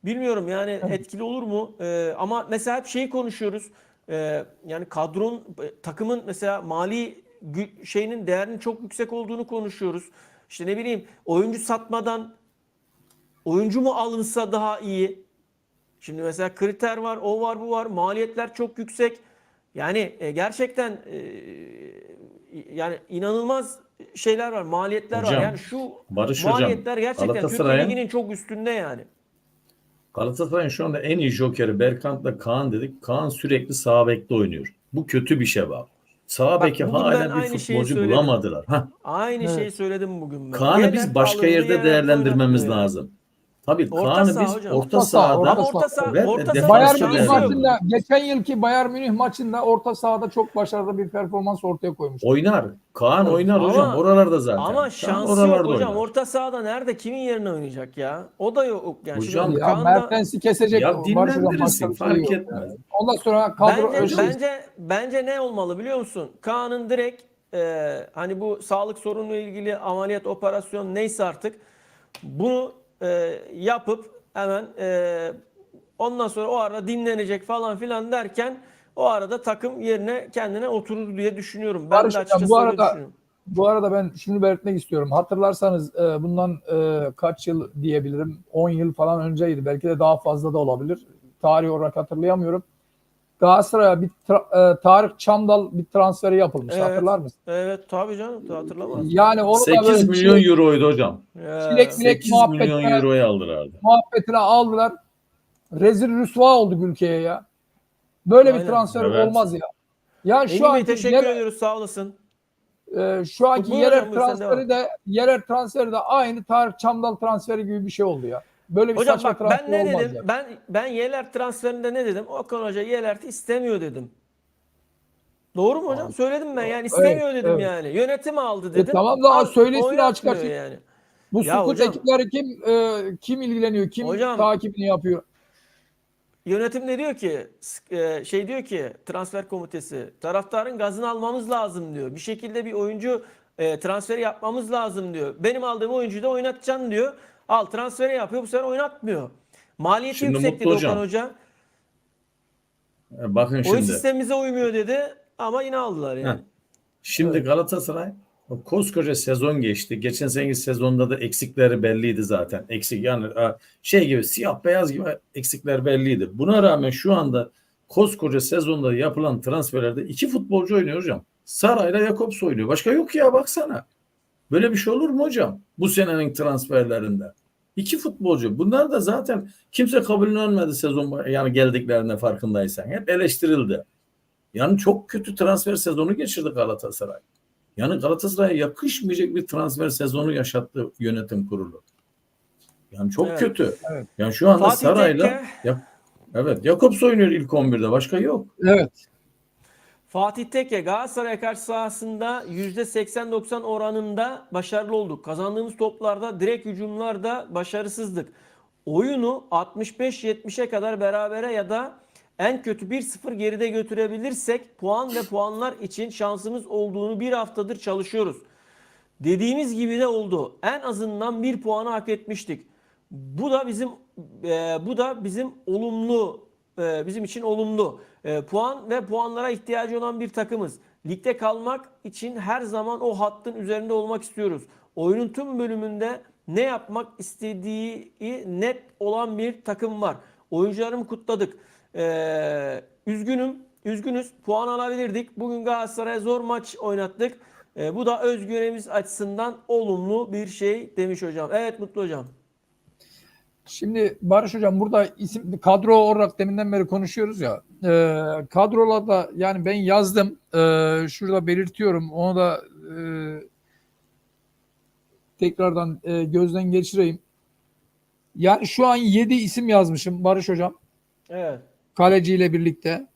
bilmiyorum yani etkili olur mu? Ama mesela hep şeyi konuşuyoruz. Yani takımın mesela mali şeyinin değerinin çok yüksek olduğunu konuşuyoruz. İşte ne bileyim oyuncu satmadan oyuncu mu alınsa daha iyi? Şimdi mesela kriter var, o var, bu var. Maliyetler çok yüksek. Yani gerçekten yani inanılmaz şeyler var, maliyetler var. Hocam Yani şu Barış hocam maliyetler gerçekten Türkiye Galatasaray'ın Ligi'nin çok üstünde yani. Galatasaray'ın şu anda en iyi jokeri Berkant'la Kaan dedik. Kaan sürekli sağ bekte oynuyor. Bu kötü bir şey bak. Sağ Bak beke bugün ben hala bir aynı şeyi futbolcu söyledim. bulamadılar. Hah. Aynı şeyi Evet. söyledim bugün ben. Kaan'ı biz Yelert başka alındı, yerde Yelert oynatmıyor değerlendirmemiz yani. lazım. Tabii Orta Kaan'ı saha biz hocam. orta Orta saha, sahada orta Ama saha. ve orta sahada Bayern defansif Münih şansı yok. değerlendiriyor. maçında, geçen yılki Bayern Münih maçında orta sahada çok başarılı bir performans ortaya koymuştu. Oynar. Kaan oynar hocam. Ama Oralarda zaten. ama Kaan şansı yok oralarda hocam. oynar. Orta sahada nerede kimin yerine oynayacak ya? O da yok yani. Şimdi Hocam Ya Kaan da Mertens'i kesecek ya Barış Hocam, başka dinlendirirsin bir şey fark yok. etmez. Ondan sonra kadro bence ne olmalı biliyor musun? Kaan'ın direkt hani bu sağlık sorunuyla ilgili ameliyat, operasyon neyse artık bunu yapıp hemen ondan sonra o arada dinlenecek falan filan derken o arada takım yerine kendine oturur diye düşünüyorum. Ben Barış de Hocam, açıkçası öyle düşünüyorum. bu arada ben şunu belirtmek istiyorum. Hatırlarsanız bundan kaç yıl diyebilirim? 10 yıl falan önceydi. Belki de daha fazla da olabilir. Tarih olarak hatırlayamıyorum. Galatasaray'a Tarık Çamdal bir transferi yapılmıştı. Evet. Hatırlar mısın? Evet tabii canım hatırlamaz mıyım? Yani onu da 8 böyle milyon euroydu hocam. çilek milek 8 milyon euroya aldılardı. muhabbetine aldılar. Rezil rüsva olduk ülkeye ya. Böyle bir Aynen. transfer Evet. olmaz ya. Ya Engin Bey teşekkür ediyoruz sağ olasın. şu anki Buyur hocam, buyur, sen devam. Yeler transferi de aynı Tarık Çamdal transferi gibi bir şey oldu ya. Böyle bir Hocam saçma bak transfer ben ne olmaz dedim? ya. Ben Yelert transferinde ne dedim? Okan Hoca Yelert'i istemiyor dedim. Doğru mu hocam? Söyledim ben yani Evet, istemiyor dedim evet. yani. Yönetim aldı dedim. Tamam da söylesin açık Oynatmıyor açık. yani. Bu Ya scout hocam, ekipleri kim ilgileniyor? Kim hocam takibini yapıyor? yönetim ne diyor ki? Şey diyor ki transfer komitesi taraftarın gazını almamız lazım diyor. Bir şekilde bir oyuncu transferi yapmamız lazım diyor. Benim aldığım oyuncuyu da oynatacaksın diyor. Al transferi yapıyor bu sefer oynatmıyor. Maliyeti Şimdi yüksek Mutlu dedi Okan hocam. Hoca. Bakın Oyun şimdi. sistemimize uymuyor dedi ama yine aldılar Heh. yani. Şimdi Evet. Galatasaray koskoca sezon geçti. Geçen seneki sezonda da eksikleri belliydi zaten. Eksik yani şey gibi siyah beyaz gibi eksikler belliydi. Buna rağmen şu anda koskoca sezonda yapılan transferlerde 2 futbolcu oynuyor hocam. Saray'la Jakobs oynuyor. Başka yok ya, baksana. Böyle bir şey olur mu hocam? Bu senenin transferlerinde. 2 futbolcu. Bunlar da zaten kimse kabullenmedi sezon yani geldiklerinde, farkındaysan. Hep eleştirildi. Yani çok kötü transfer sezonu geçirdi Galatasaray. Yani Galatasaray'a yakışmayacak bir transfer sezonu yaşattı yönetim kurulu. Yani çok Evet. kötü. Evet. Yani şu anda Fatih Saray'la Tekke, evet, Jakobs oynuyor ilk 11'de. Başka yok. Evet. Fatih Tekke Galatasaray karşı sahasında %80-90 oranında başarılı olduk. Kazandığımız toplarda, direkt hücumlarda başarısızdık. Oyunu 65-70'e kadar berabere ya da en kötü 1-0 geride götürebilirsek puan ve puanlar için şansımız olduğunu bir haftadır çalışıyoruz. Dediğimiz gibi de oldu. En azından bir puanı hak etmiştik. Bu da bizim olumlu, bizim için olumlu. Puan ve puanlara ihtiyacı olan bir takımız. Ligde kalmak için her zaman o hattın üzerinde olmak istiyoruz. Oyunun tüm bölümünde ne yapmak istediği net olan bir takım var. Oyuncularımı kutladık. Üzgünüz. Puan alabilirdik. Bugün Galatasaray'a zor maç oynattık. Bu da özgüvenimiz açısından olumlu bir şey demiş hocam. Evet Mutlu hocam. Şimdi Barış Hocam, burada isim kadro olarak deminden beri konuşuyoruz ya. Kadrolarda yani ben yazdım. Şurada belirtiyorum. Onu da tekrardan gözden geçireyim. Yani şu an 7 isim yazmışım Barış Hocam. Evet. Kaleciyle birlikte.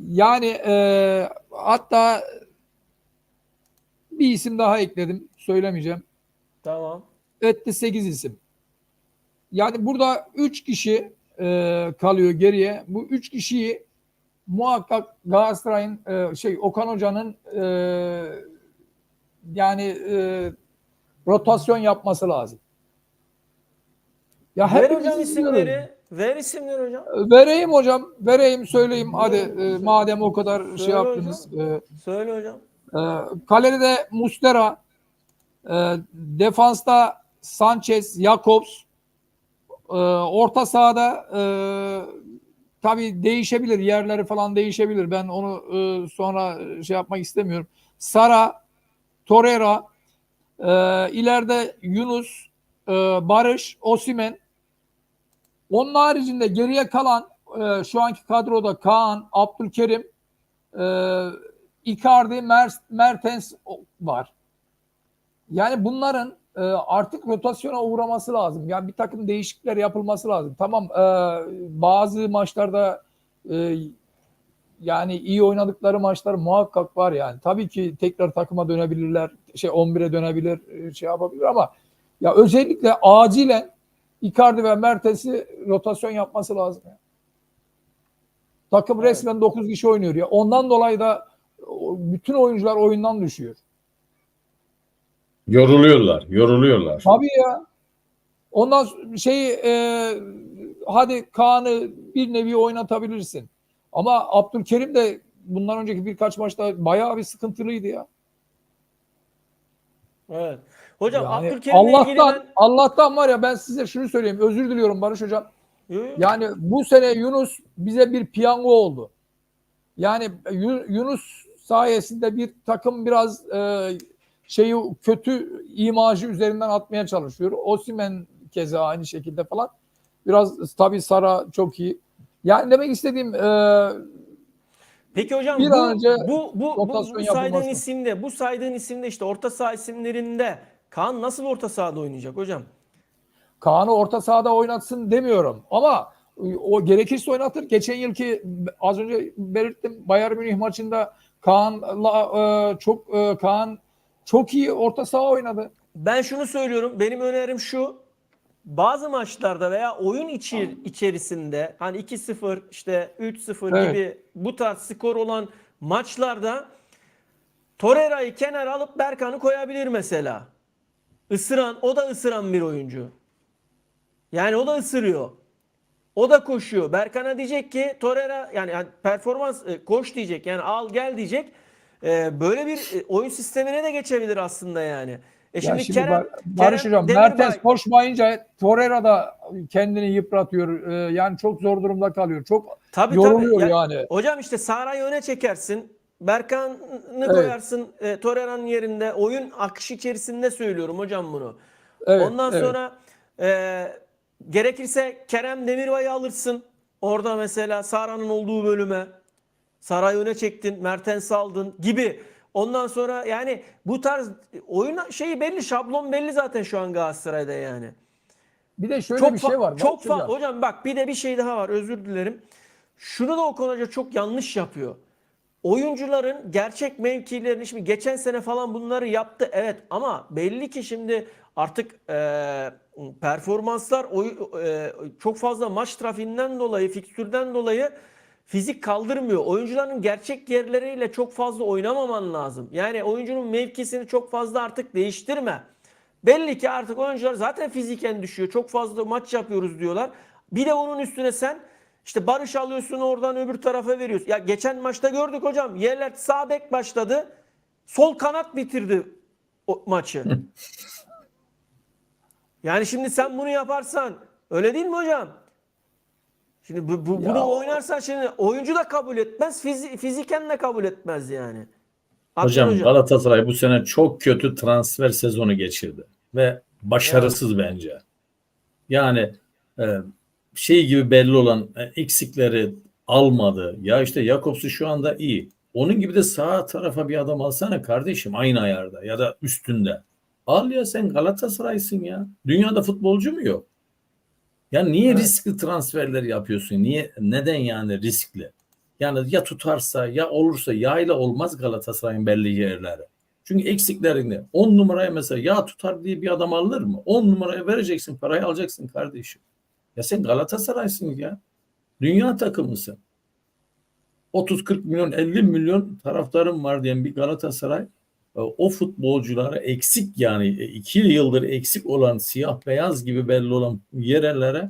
Yani hatta bir isim daha ekledim. Söylemeyeceğim. Tamam. Etti 8 isim. Yani burada 3 kişi kalıyor geriye. Bu 3 kişiyi muhakkak Galatasaray'ın Okan Hoca'nın rotasyon yapması lazım. Ya Ver hepimiz hocam izliyoruz. isimleri. Ver isimleri hocam. Vereyim hocam. Vereyim, söyleyeyim. Hadi madem o kadar şey Söyle yaptınız. Söyle hocam. Kalede Muslera, defansta Sanchez, Jakobs, orta sahada tabii değişebilir. Yerleri falan değişebilir. Ben onu sonra şey yapmak istemiyorum. Sara, Torreira, ileride Yunus, Barış, Osimhen. Onun haricinde geriye kalan şu anki kadroda Kaan, Abdülkerim, Icardi, Mertens var. Yani bunların artık rotasyona uğraması lazım. Yani bir takım değişiklikler yapılması lazım. Tamam, bazı maçlarda yani iyi oynadıkları maçlar muhakkak var yani. Tabii ki tekrar takıma dönebilirler, 11'e dönebilir, şey yapabilir ama ya özellikle acilen Icardi ve Mertens'i rotasyon yapması lazım. Yani. Takım Evet. resmen 9 kişi oynuyor ya. Ondan dolayı da bütün oyuncular oyundan düşüyor. Yoruluyorlar. Tabii ya. Ondan hadi Kaan'ı bir nevi oynatabilirsin. Ama Abdülkerim de bundan önceki birkaç maçta bayağı bir sıkıntılıydı ya. Evet. Hocam Yani Abdülkerim'le ilgili ben Allah'tan var ya, ben size şunu söyleyeyim. Özür diliyorum Barış Hocam. Yani bu sene Yunus bize bir piyango oldu. Yani Yunus sayesinde bir takım biraz kötü imajı üzerinden atmaya çalışıyor. Osimhen keza aynı şekilde falan. Biraz tabii Sara çok iyi. Yani demek istediğim Peki hocam bir an önce bu rotasyon yapılması. saydığın isimde işte orta saha isimlerinde Kaan nasıl orta sahada oynayacak hocam? Kaan'ı orta sahada oynatsın demiyorum ama o gerekirse oynatır. Geçen yılki az önce belirttim Bayern Münih maçında Kaan çok iyi orta saha oynadı. Ben şunu söylüyorum. Benim önerim şu. Bazı maçlarda veya oyun içerisinde hani 2-0 işte 3-0 Evet. gibi bu tarz skor olan maçlarda Torreira'yı kenara alıp Berkan'ı koyabilir mesela. O da ısıran bir oyuncu. Yani o da ısırıyor. O da koşuyor. Berkan'a diyecek ki Torreira yani performans koş diyecek. Yani al gel diyecek. Böyle bir oyun sistemine de geçebilir aslında yani. Ya Şimdi şimdi Kerem, Barış Hocam, Demirbay, Mertens koşmayınca Torreira da kendini yıpratıyor. Yani çok zor durumda kalıyor. Çok tabii yoruluyor ya, yani. hocam işte Sara'yı öne çekersin. Berkan'ı Evet, koyarsın Torreira'nın yerinde. Oyun akışı içerisinde söylüyorum hocam bunu. evet, Ondan evet. sonra gerekirse Kerem Demirbay'ı alırsın. Orada mesela Sara'nın olduğu bölüme. Saray'ı öne çektin, Mertens'i aldın gibi. Ondan sonra yani bu tarz oyun şeyi belli, şablon belli zaten şu an Galatasaray'da yani. Bir de şöyle bir şey var Barış Hocam. Hocam bak bir de bir şey daha var, özür dilerim. Şunu da Okan Hoca çok yanlış yapıyor. Oyuncuların gerçek mevkilerini, şimdi geçen sene falan bunları yaptı evet, ama belli ki şimdi artık performanslar çok fazla maç trafiğinden dolayı, fikstürden dolayı fizik kaldırmıyor. Oyuncuların gerçek yerleriyle çok fazla oynamaman lazım. Yani oyuncunun mevkisini çok fazla artık değiştirme. Belli ki artık oyuncular zaten fiziken düşüyor. Çok fazla maç yapıyoruz diyorlar. Bir de onun üstüne sen işte Barış alıyorsun, oradan öbür tarafa veriyorsun. Ya geçen maçta gördük hocam. Yelert sağ bek başladı. Sol kanat bitirdi o maçı. Yani şimdi sen bunu yaparsan öyle değil mi hocam? Şimdi Ya bunu oynarsan şimdi oyuncu da kabul etmez. Fiziken de kabul etmez yani. Adnan Hocam hocam. Galatasaray bu sene çok kötü transfer sezonu geçirdi ve Evet. başarısız bence. Yani e, şey gibi belli olan eksikleri almadı. Ya işte Jakobs'u şu anda iyi. Onun gibi de sağ tarafa bir adam alsana kardeşim, aynı ayarda ya da üstünde. Al ya, sen Galatasaray'sın ya. Dünyada futbolcu mu yok? Ya niye evet. riskli transferler yapıyorsun? Niye, neden yani riskli? Yani ya tutarsa ya olursa, yayla olmaz Galatasaray'ın belli yerleri. Çünkü eksiklerinde 10 numaraya mesela ya tutar diye bir adam alır mı? 10 numaraya vereceksin, parayı alacaksın kardeşim. Ya sen Galatasaray'sın ya. Dünya takımısın. 30-40 milyon, 50 milyon taraftarım var diyen bir Galatasaray o futbolculara eksik, yani 2 yıldır eksik olan, siyah beyaz gibi belli olan yerlere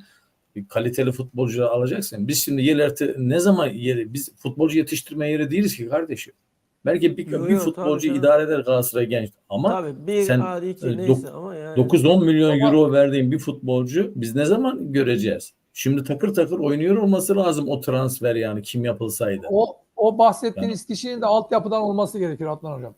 kaliteli futbolcuları alacaksın. Biz şimdi Yelert'i ne zaman yeri, biz futbolcu yetiştirme yeri değiliz ki kardeşim. Belki Yo bir yo, tabii futbolcu canım. idare eder Galatasaray genç, ama Tabii bir sen hadi iki neyse ama yani. 9-10 milyon Ama euro verdiğin bir futbolcu biz ne zaman göreceğiz? Şimdi takır takır oynuyor olması lazım o transfer, yani kim yapılsaydı. o Yani, bahsettiğiniz kişinin de altyapıdan olması gerekir Adnan Hocam.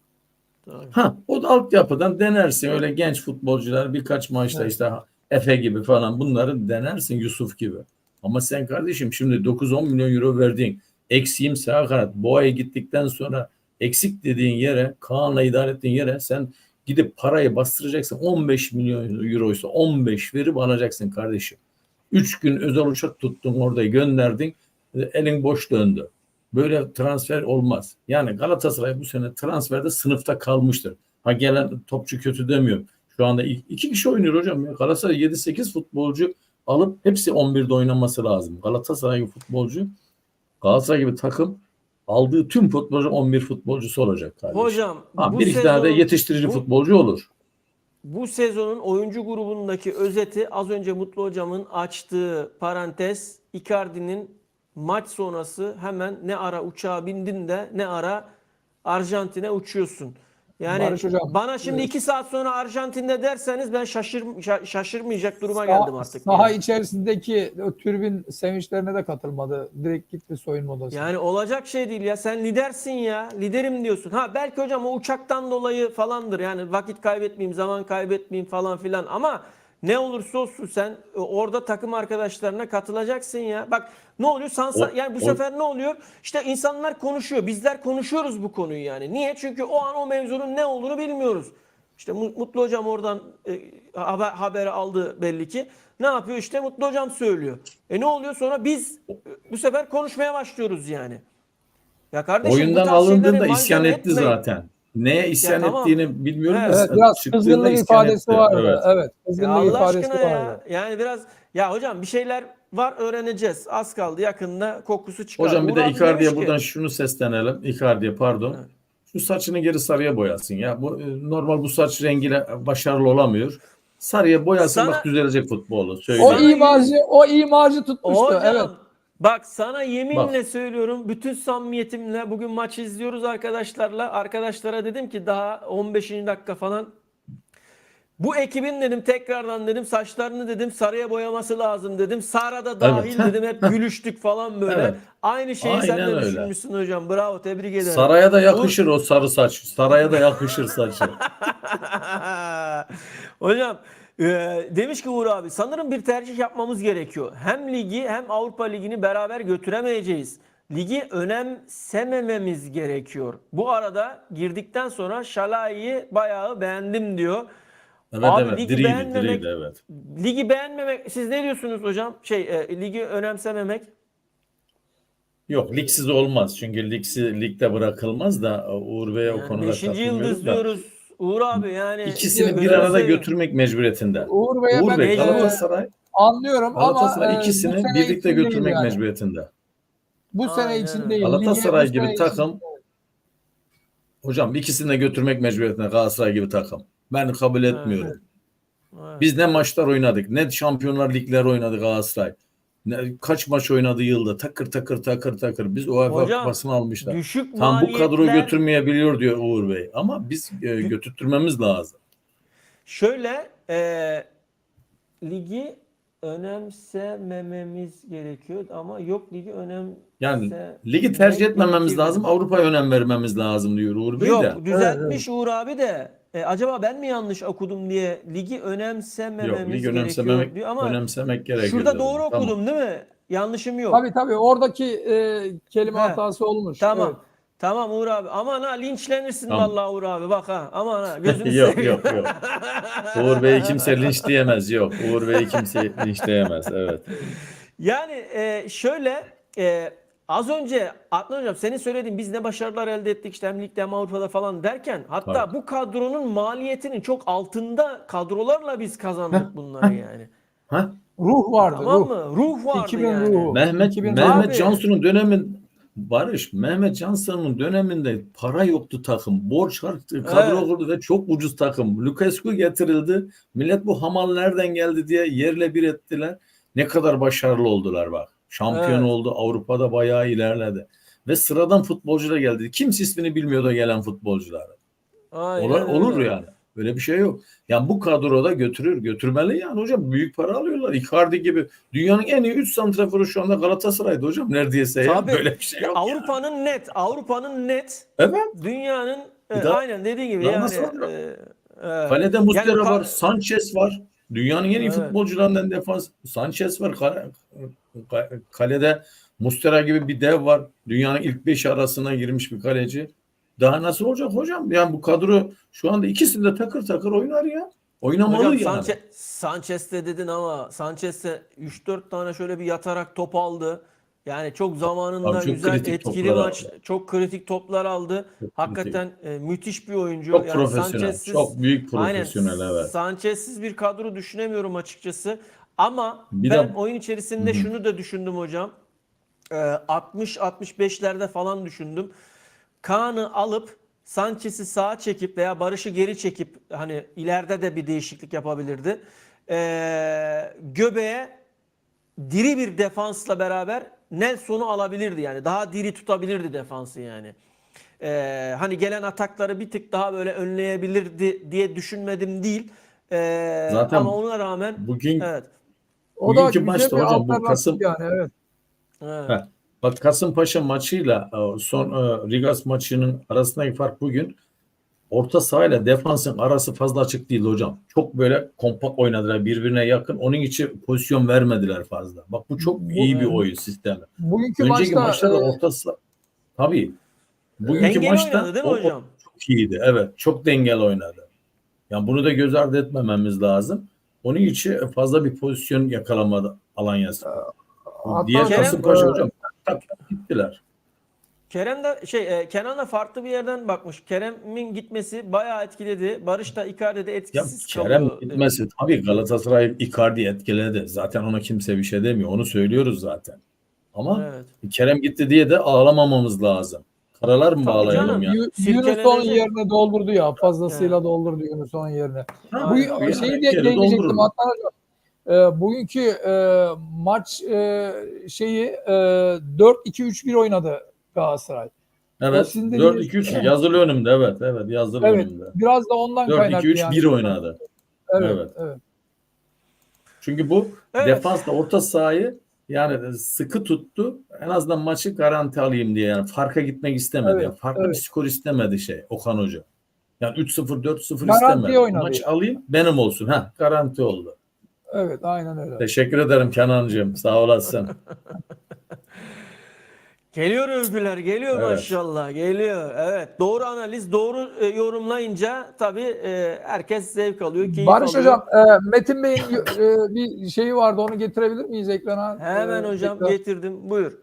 Tabii. o da altyapıdan denersin, öyle genç futbolcular birkaç maçta Evet. işte Efe gibi falan, bunları denersin, Yusuf gibi. Ama sen kardeşim şimdi 9-10 milyon euro verdiğin eksiğim sağ kanat Boğa'ya gittikten sonra eksik dediğin yere, Kaan'la idare ettiğin yere sen gidip parayı bastıracaksın. 15 milyon euroysa 15 verip alacaksın kardeşim. 3 gün özel uçak tuttun, orada gönderdin, elin boş döndü. Böyle transfer olmaz. Yani Galatasaray bu sene transferde sınıfta kalmıştır. Ha, gelen topçu kötü demiyorum. Şu anda 2 kişi oynuyor hocam. Ya. Galatasaray 7-8 futbolcu alıp hepsi 11'de oynaması lazım. Galatasaray gibi futbolcu, Galatasaray gibi takım aldığı tüm futbolcu 11 futbolcusu olacak kardeşim. Hocam Ha, bu bir iki tane de sezonun yetiştirici bu futbolcu olur. bu sezonun oyuncu grubundaki özeti az önce Mutlu hocamın açtığı parantez. Icardi'nin maç sonrası hemen ne ara uçağa bindin de ne ara Arjantin'e uçuyorsun. Yani Barış Hocam, bana şimdi 2 saat sonra Arjantin'de derseniz ben şaşırmayacak duruma geldim artık saha yani. içerisindeki o tribün sevinçlerine de katılmadı. Direkt gitti soyunma odasına. Yani olacak şey değil ya. Sen lidersin ya. Liderim diyorsun. Ha belki hocam o uçaktan dolayı falandır. Yani vakit kaybetmeyeyim, zaman kaybetmeyeyim falan filan. Ama ne olursa olsun sen orada takım arkadaşlarına katılacaksın ya. Bak ne oluyor? O, Yani bu o, sefer ne oluyor? İşte insanlar konuşuyor. Bizler konuşuyoruz bu konuyu yani. Niye? Çünkü o an o mevzunun ne olduğunu bilmiyoruz. İşte Mutlu hocam oradan haberi aldı belli ki. Ne yapıyor işte Mutlu hocam söylüyor. Ne oluyor sonra biz bu sefer konuşmaya başlıyoruz yani. Ya kardeşim bu Oyundan tarz şeyleri alındığında isyan malzeme etti etmeyin. zaten. Neye Ya isyan tamam. ettiğini bilmiyorum da Evet, Evet. biraz çıktığında kızgınlık isyan ifadesi etti. vardı. Evet. Evet, Ya kızgınlık Allah ifadesi aşkına vardı. ya. Yani biraz ya hocam bir şeyler var, öğreneceğiz. Az kaldı, yakında kokusu çıkar. Hocam bir Uğur de abi demiş Icardi'ye ki buradan şunu seslenelim. Icardi'ye pardon. evet. Şu saçını geri sarıya boyasın ya. Bu normal bu saç rengiyle başarılı olamıyor. Sarıya boyasın, bak sana düzelecek futbolu. O sana Söyleyeyim. yum imajı tutmuştu. Evet. hocam bak sana Bak yeminle söylüyorum, bütün samimiyetimle bugün maç izliyoruz arkadaşlarla. Arkadaşlara dedim ki daha 15. dakika falan Bu ekibin dedim tekrardan dedim saçlarını dedim sarıya boyaması lazım dedim. Sara da dahil Evet. dedim, hep gülüştük falan böyle. Evet. Aynı şeyi sen Aynen de öyle. düşünmüşsün hocam. Bravo, tebrik ederim. Saraya da yakışır o sarı saç. Saraya da yakışır saçı. Hocam demiş ki Uğur abi, sanırım bir tercih yapmamız gerekiyor. Hem ligi hem Avrupa Ligi'ni beraber götüremeyeceğiz. Ligi önemsemememiz gerekiyor. Bu arada girdikten sonra Şalai'yi bayağı beğendim diyor. Evet Abi evet. ligi Diriydi, beğenmemek, diriydi evet. ligi beğenmemek, siz ne diyorsunuz hocam? Ligi önemsememek. Yok, ligsiz olmaz. Çünkü ligde bırakılmaz da Uğur Bey'e o Yani konuda 5. yıldız katılmıyorum da diyoruz. Uğur abi yani ikisini bir gözünü arada seveyim. götürmek mecburiyetinde. Uğur Bey'e Uğur ben Bey, Mecbur. anlıyorum ama Galatasaray bu ikisini sene birlikte için değil götürmek yani. mecburiyetinde. Bu sene Aynen için öyle. değil. Lige bu Galatasaray gibi sene için. takım, hocam ikisini de götürmek mecburiyetinde Galatasaray gibi takım. Ben kabul etmiyorum. Evet. Evet. Biz ne maçlar oynadık, ne Şampiyonlar Ligleri oynadı Galatasaray. Kaç maç oynadı yılda, takır takır takır takır. Biz UEFA Hocam kupasını almışlar. düşük Tam bu kadro maliyetler, götürmeyebiliyor diyor Uğur Bey. Ama biz götürtmemiz lazım. şöyle ligi önemsemememiz gerekiyor ama yok, ligi Yani ligi tercih etmememiz gerekir lazım, demiş. Avrupa'ya önem vermemiz lazım diyor Uğur Bey de. Yok, düzeltmiş Uğur abi de acaba ben mi yanlış okudum diye ligi Yok, önemsemememiz lig gerekiyor diyor ama önemsemek gerekir şurada dedim. doğru Tamam. okudum değil mi? Yanlışım yok. Tabii oradaki kelime He. hatası olmuş. Tamam. Evet. Tamam Uğur abi. Aman ha, linçlenirsin Tamam. vallahi Uğur abi. Bak ha. Aman ha. Gözünü Yok seveyim. yok yok. Uğur Bey'i kimse linçleyemez. Yok. Uğur Bey'i kimse linçleyemez. Evet. Yani şöyle az önce Adnan hocam senin söylediğin biz ne başarılar elde ettik işte hem ligde hem Avrupa'da falan derken, hatta Tabii. bu kadronun maliyetinin çok altında kadrolarla biz kazandık bunları yani. Ha? Ruh vardı. Tamam Ruh. mı? Ruh vardı 2000 yani. ruhu. Mehmet 2000 Mehmet Abi. Cansu'nun Mehmet Cansu'nun döneminde para yoktu takım. Borç harçtı, kadro Evet. kurdu ve çok ucuz takım. Lucescu getirildi. Millet bu Hamal nereden geldi diye yerle bir ettiler. Ne kadar başarılı oldular bak. Şampiyon Evet. oldu. Avrupa'da bayağı ilerledi. Ve sıradan futbolcular geldi. Kimse ismini bilmiyordu gelen futbolcular. Aynen Olur öyle. yani. Böyle bir şey yok. Yani bu kadroda götürmeli yani hocam. Büyük para alıyorlar. Icardi gibi. Dünyanın en iyi 3 santraforu şu anda Galatasaray'da hocam. Neredeyse ya. Tabii. Böyle bir şey yok. Avrupa'nın net, Evet. dünyanın Bir daha- aynen dediğin gibi daha yani. nasıl olacak? Yani Kalede Muslera var. Sanchez var. Dünyanın en iyi Evet. futbolcularından defans. Sanchez var. Kalede Muslera gibi bir dev var. Dünyanın ilk 5 arasına girmiş bir kaleci. Daha nasıl olacak hocam? Yani bu kadro şu anda ikisi de takır takır oynar ya. Oynamalı Hocam yani. Sanchez de dedin ama Sanchez de 3-4 tane şöyle bir yatarak top aldı. Yani çok zamanında Abi çok güzel, kritik etkili toplar maç, aldı. çok kritik toplar aldı. Çok Hakikaten müthiş bir oyuncu. Çok Yani profesyonel. Sanchez'siz, Çok büyük aynen, profesyonel evet. Sanchez'siz bir kadro düşünemiyorum açıkçası. Ama Bir ben de oyun içerisinde Hı hı. şunu da düşündüm hocam. 60-65'lerde falan düşündüm. Kaan'ı alıp Sanchez'i sağa çekip veya Barış'ı geri çekip, hani ileride de bir değişiklik yapabilirdi. Göbeğe diri bir defansla beraber Nelson'u alabilirdi yani. Daha diri tutabilirdi defansı yani. Hani gelen atakları bir tık daha böyle önleyebilirdi diye düşünmedim değil. Zaten Ama ona rağmen evet. O da bugünkü güzel maçta bir hocam bu alternatif yani. Evet. Evet. Heh, bak Kasımpaşa maçıyla son Rigas maçının arasındaki fark bugün orta sahayla defansın arası fazla açık değil hocam. Çok böyle kompakt oynadılar, birbirine yakın. Onun için pozisyon vermediler fazla. Bak bu çok iyi bir oyun sistemi. Bugünkü Önceki maçta maçlarda orta saha tabii. Bugünkü Dengeli maçta oynadı değil mi hocam? çok iyiydi. Evet, çok dengeli oynadı. Yani bunu da göz ardı etmememiz lazım. Onun için fazla bir pozisyon yakalamadı Alanya'sı. Diğer Kerem- Kasımpaşa hocam tak gittiler. Kerem de Kenan da farklı bir yerden bakmış. Kerem'in gitmesi bayağı etkiledi. Barış da Icardi'de Ya etkisiz Kerem kalıyor. gitmesi tabii Galatasaray Icardi etkiledi. Zaten ona kimse bir şey demiyor. Onu söylüyoruz zaten. Ama Evet. Kerem gitti diye de ağlamamamız lazım. Karalar mı Tabii bağlayalım canım. yani? Yunus Sirkelenecek. onun yerine doldurdu ya. Fazlasıyla doldurdu Yunus onun yerine. Ha, Aynen. Bu yani şeyi de geri değinecektim doldurun. hatta hocam. Bugünkü maç 4-2-3-1 oynadı Galatasaray. O Evet. sizin dediğiniz 4-2-3 yazılı önümde. Evet. Evet yazılı evet, önümde. biraz da ondan kaynaklı 4-2-3-1 yani. oynadı. Evet. Evet. Evet. Çünkü bu Evet. defansla orta sahayı yani sıkı tuttu. En azından maçı garanti alayım diye, yani farka gitmek istemedi. Evet, Yani farklı bir evet. skor istemedi Okan Hoca. Yani 3-0 4-0 Garantiye istemedi. oynadı. Maçı alayım benim olsun. Garanti oldu. Evet, aynen öyle. Teşekkür ederim Kenancığım. Sağ olasın. Geliyor övgüler, geliyor Evet. maşallah, geliyor. Evet, doğru analiz, doğru yorumlayınca tabii herkes zevk alıyor, keyif Barış alıyor. Hocam, Metin Bey'in bir şeyi vardı, onu getirebilir miyiz ekrana? Hemen hocam getirdim, buyur.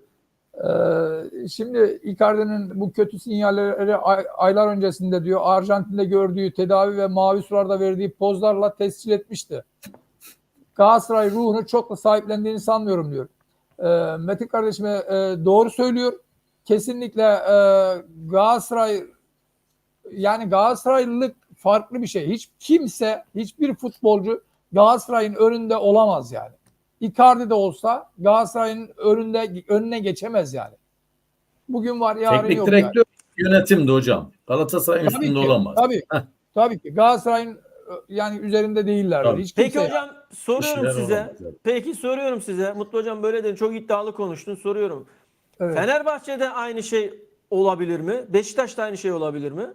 Şimdi Icardi'nin bu kötü sinyalleri aylar öncesinde diyor Arjantin'de gördüğü tedavi ve mavi sularda verdiği pozlarla tescil etmişti. Galatasaray ruhunu çok da sahiplendiğini sanmıyorum diyor. Metin kardeşime doğru söylüyor. Kesinlikle Galatasaray, yani Galatasaraylılık farklı bir şey. Hiç kimse, hiçbir futbolcu Galatasaray'ın önünde olamaz yani. Icardi de olsa Galatasaray'ın önüne geçemez yani. Bugün var, yarın Teknik yok yani. direktör yönetimdi hocam. Galatasaray'ın Tabii üstünde ki, olamaz. tabii ki Galatasaray'ın yani üzerinde değillerdir. Tabii. Hiç Peki kimse hocam soruyorum İşler size. olamaz. Evet. Peki soruyorum size. Mutlu hocam böyle de çok iddialı konuştun. Soruyorum. Evet. Fenerbahçe'de aynı şey olabilir mi? Beşiktaş'ta aynı şey olabilir mi?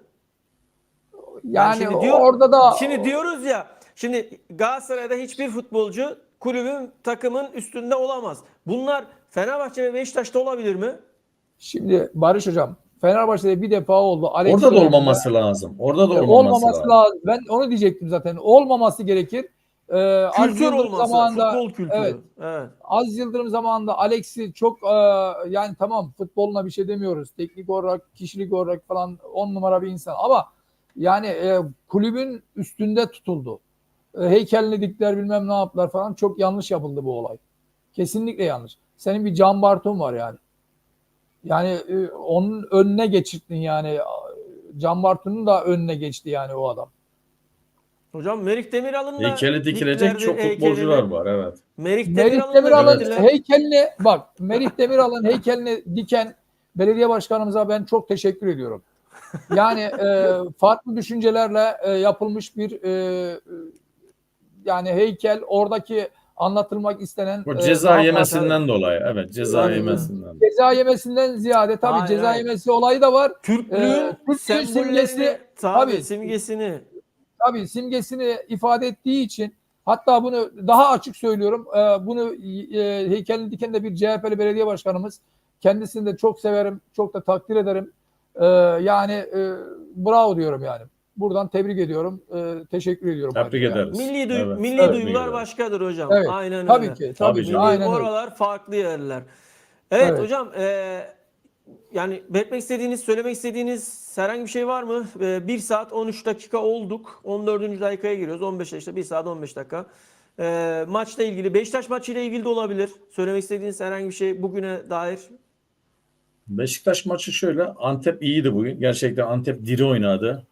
Yani şimdi orada da şimdi diyoruz ya. Şimdi Galatasaray'da hiçbir futbolcu kulübün, takımın üstünde olamaz. Bunlar Fenerbahçe ve Beşiktaş'ta olabilir mi? şimdi Barış Hocam, Fenerbahçe'de bir defa oldu. Alex Orada da döneminde. olmaması lazım. Orada da olmaması Olmaması lazım. lazım. Ben onu diyecektim zaten. Olmaması gerekir. Aziz Kültür Yıldırım olması, zamanında, futbol kültürü. evet, Evet. Aziz Yıldırım zamanında Alex'i çok yani tamam, futboluna bir şey demiyoruz. Teknik olarak, kişilik olarak falan 10 numara bir insan ama yani kulübün üstünde tutuldu. Heykelini diktiler, bilmem ne yaptılar falan. Çok yanlış yapıldı bu olay. Kesinlikle yanlış. Senin bir Can Bartun var yani. Yani onun önüne geçirttin yani. Can Bartu'nun da önüne geçti yani o adam. Hocam Merih Demiral'ın da Heykeli dikilecek diktilerdi çok heykelini. futbolcular var. Evet. Merih Merih Demiral'ın da Demiral'ın diktiler. heykelini bak, Merih Demiral'ın heykelini diken belediye başkanımıza ben çok teşekkür ediyorum. Yani farklı düşüncelerle yapılmış bir yani heykel, oradaki anlatılmak istenen O ceza daha yemesinden dolayı. Evet, ceza Tabii, yemesinden. ceza yemesinden ziyade tabii Hayır, ceza hayır. yemesi olayı da var. Türklüğün Türklüğün sembollerini, simgesi, tabii simgesini. tabii simgesini ifade ettiği için, hatta bunu daha açık söylüyorum. Bunu heykelini diken de bir CHP'li belediye başkanımız. Kendisini de çok severim, çok da takdir ederim. Yani bravo diyorum yani. Buradan tebrik ediyorum. Teşekkür ediyorum. Tebrik ayrıca yani. ederiz. Milli Evet, milli tebrik duygular ederiz. başkadır hocam. Evet. Aynen Tabii öyle. ki, Tabii ki. canım. Aynen öyle. Oralar farklı yerler. Evet, Evet. hocam yani belirtmek istediğiniz, söylemek istediğiniz herhangi bir şey var mı? 1 saat 13 dakika olduk. 14. dakikaya giriyoruz. 15 işte 1 saat 15 dakika. Maçla ilgili, Beşiktaş maçıyla ilgili de olabilir. Söylemek istediğiniz herhangi bir şey bugüne dair. Beşiktaş maçı şöyle. Antep iyiydi bugün. Gerçekten Antep diri oynadı.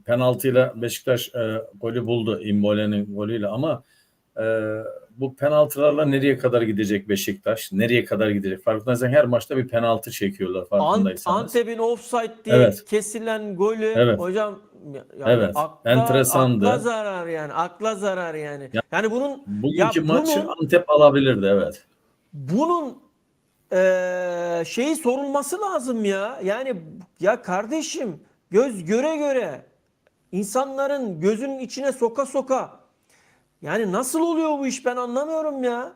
Penaltıyla Beşiktaş golü buldu. Immole'nin golüyle ama bu penaltılarla nereye kadar gidecek Beşiktaş? Nereye kadar gidecek? Farkındaysan her maçta bir penaltı çekiyorlar, farkındaysanız. Antep'in offside diye Evet. kesilen golü Evet. hocam, yani Evet. Enteresandı. akla zarar yani. Akla zarar yani. Ya, Yani bunun Bugünkü maçı Antep alabilirdi, evet. bunun şeyi sorulması lazım ya. Yani ya kardeşim, göz göre göre, insanların gözünün içine soka soka, yani nasıl oluyor bu iş, ben anlamıyorum ya.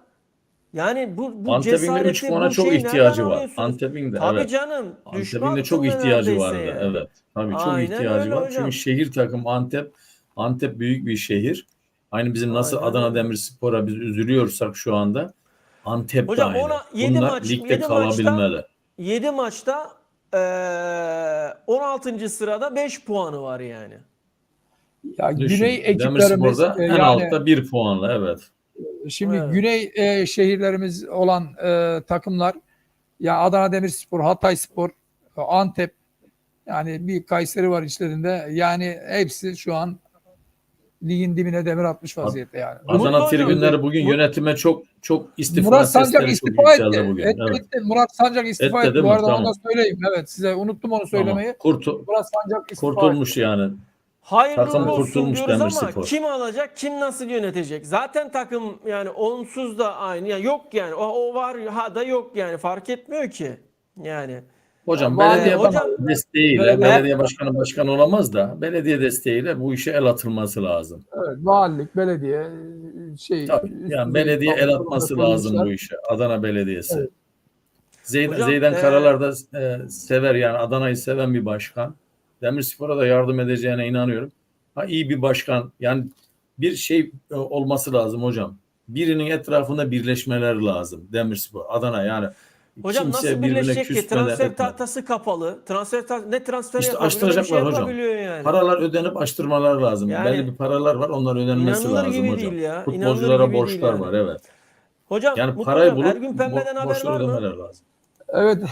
Yani bu Antep'in de 3 cesareti, puana bu çok şeyi nereden ihtiyacı var. alıyorsunuz? Antep'in de Tabii evet. canım, düşme Antep'in de çok hattında ihtiyacı neredeyse vardı. yani. Evet. Tabii çok Aynen ihtiyacı öyle var. hocam. Çünkü şehir takım Antep. Antep büyük bir şehir. Aynı bizim nasıl Aynen Adana öyle. Demirspor'a biz üzülüyorsak şu anda, Antep de Hocam aynı. 7 Bunlar maç, ligde 7 maçta kalabilmeli. 7 maçta 16. sırada 5 puanı var yani. Ya güney Düşün. ekiplerimiz Demirspor'da en yani altta 1 puanla, evet. şimdi Evet. güney şehirlerimiz olan takımlar, ya Adana Demirspor, Hatayspor, Antep, yani bir Kayseri var içlerinde. Yani hepsi şu an ligin dibine demir atmış vaziyette yani. Mutlu Adana hocam. tribünleri bugün yönetime çok istifa Murat Sancak sesleri çok istifa yükseldi etti. bugün. Evet. Murat Sancak istifa Etti etti. değil Bu mi? arada onu da Tamam. söyleyeyim. Evet, size unuttum onu Tamam. söylemeyi. Murat Sancak istifa Kurtulmuş etti. yani. Hayırlı Takım uğurlu olsun kurtulmuş diyoruz ama Demirspor. kim alacak, kim nasıl yönetecek? Zaten takım yani onsuz da aynı. Yani yok yani o var ha da yok yani fark etmiyor ki. Yani Hocam Var belediye hocam, desteğiyle, Belediye- belediye başkanı başkan olamaz da belediye desteğiyle bu işe el atılması lazım. evet, valilik, belediye, Tabii. üst Yani düzey belediye el kurumda atması lazım kuruluşlar. bu işe. Adana Belediyesi. Evet. hocam Zeydan Karalar da sever, yani Adana'yı seven bir başkan. Demirspor'a da yardım edeceğine inanıyorum. Ha, iyi bir başkan. Yani bir şey olması lazım hocam. Birinin etrafında birleşmeler lazım. Demirspor, Adana, yani hocam kimse nasıl birbirine birleşecek ki? küsmeden Transfer etmeden. tahtası kapalı. Ne transfer İşte yapabiliyor ne bir şey açtıracaklar hocam. yapabiliyor yani. Paralar ödenip açtırmalar lazım. Yani Belli bir paralar var, onlar ödenmesi inanılır lazım gibi hocam. değil ya. İnanılır Futbolculara gibi değil borçlar yani. var, evet. Hocam Yani Mutlu parayı hocam bulup Ergün Pembe'den haber borçları var mı? ödemeler lazım. Evet.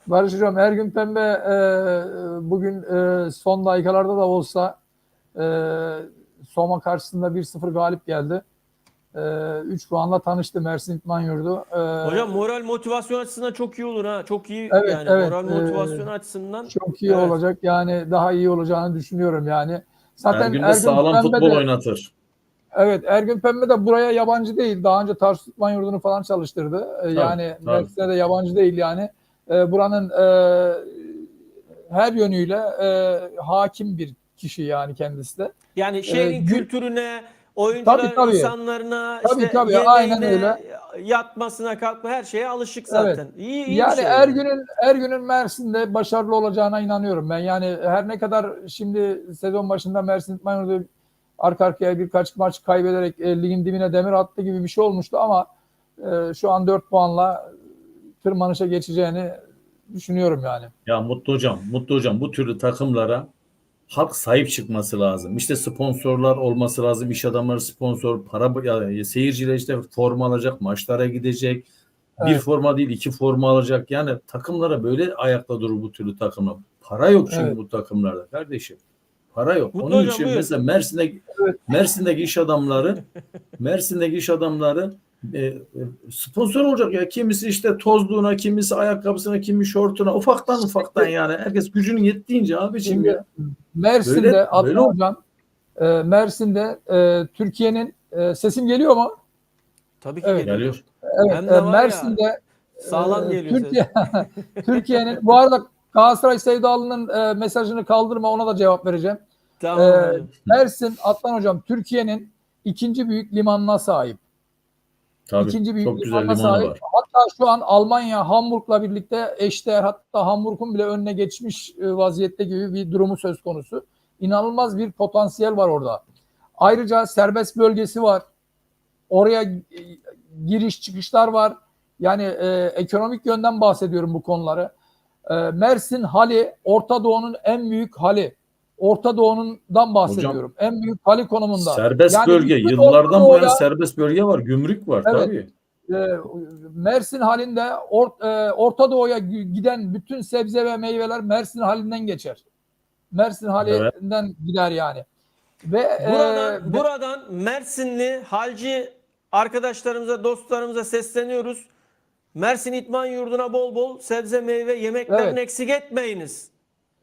Barış Hocam, Ergün Pembe bugün son dakikalarda da olsa e, Soma karşısında 1-0 galip geldi. 3 puanla tanıştı Mersin İdman Yurdu. Hocam moral motivasyon açısından çok iyi olur ha. Çok iyi Evet, yani evet. moral motivasyon açısından. Çok iyi Evet. olacak. Yani daha iyi olacağını düşünüyorum yani. Zaten Ergün de Ergün sağlam Pembe futbol de, oynatır. evet, Ergün Pembe de buraya yabancı değil. Daha önce Tarsus İdman Yurdu'nu falan çalıştırdı. Yani Tabii. Mersin'e de yabancı değil yani. Buranın her yönüyle hakim bir kişi yani kendisi de. Yani şehrin Gü- kültürüne, Tabii, oyuncular tabii. insanlarına, Tabii, işte tabii. Aynen yemeğine, öyle. yatmasına, kalkma her şeye alışık Evet. zaten. İyi bir Yani şey yani. Ergün'ün Mersin'de başarılı olacağına inanıyorum ben. Yani her ne kadar şimdi sezon başında Mersin İdman Yurdu arka arkaya birkaç maç kaybederek ligin dibine demir attı gibi bir şey olmuştu ama şu an 4 puanla tırmanışa geçeceğini düşünüyorum yani. Ya Mutlu hocam bu türlü takımlara halk sahip çıkması lazım. İşte sponsorlar olması lazım. İş adamları sponsor, para, ya, seyirciler işte forma alacak, maçlara gidecek. Bir Evet. forma değil, 2 forma alacak. Yani takımlara böyle ayakta durur bu türlü takımlar. Para yok çünkü Evet. bu takımlarda kardeşim. Para yok. Mutlu Onun hocam, için buyur. mesela Evet. Mersin'deki iş adamları sponsor olacak ya. Kimisi işte tozluğuna, kimisi ayakkabısına, kimi şortuna, ufaktan yani. Herkes gücünün yettiğince abiciğim Şimdi ya. Mersin'de Böyle Adnan Hocam, Mersin'de Türkiye'nin sesim geliyor mu? Tabii ki Evet. geliyor. geliyor. Evet. Hem de var ya Mersin'de sağlam geliyor ses. Türkiye'nin, bu arada Galatasaray sevdalının mesajını kaldırma, ona da cevap vereceğim. Tamam hocam. Mersin, Adnan Hocam, Türkiye'nin ikinci büyük limanına sahip. Tabii. İkinci büyük Çok güzel limanına limanı sahip. var. Hatta şu an Almanya Hamburg'la birlikte eşdeğer, hatta Hamburg'un bile önüne geçmiş vaziyette gibi bir durumu söz konusu. İnanılmaz bir potansiyel var orada. Ayrıca serbest bölgesi var. Oraya giriş çıkışlar var. Yani ekonomik yönden bahsediyorum bu konuları. Mersin hali Orta Doğu'nun en büyük hali. Orta Doğu'ndan bahsediyorum. En büyük hali konumunda. Serbest Yani bölge. bütün Orta Yıllardan bu yana Doğu'ya, serbest bölge var. Gümrük var evet, tabii. Mersin halinde Orta Doğu'ya giden bütün sebze ve meyveler Mersin halinden geçer. Mersin halinden gider yani. Ve Buradan Mersinli halci arkadaşlarımıza, dostlarımıza sesleniyoruz. Mersin İdman Yurdu'na bol bol sebze meyve yemeklerini Evet. eksik etmeyiniz.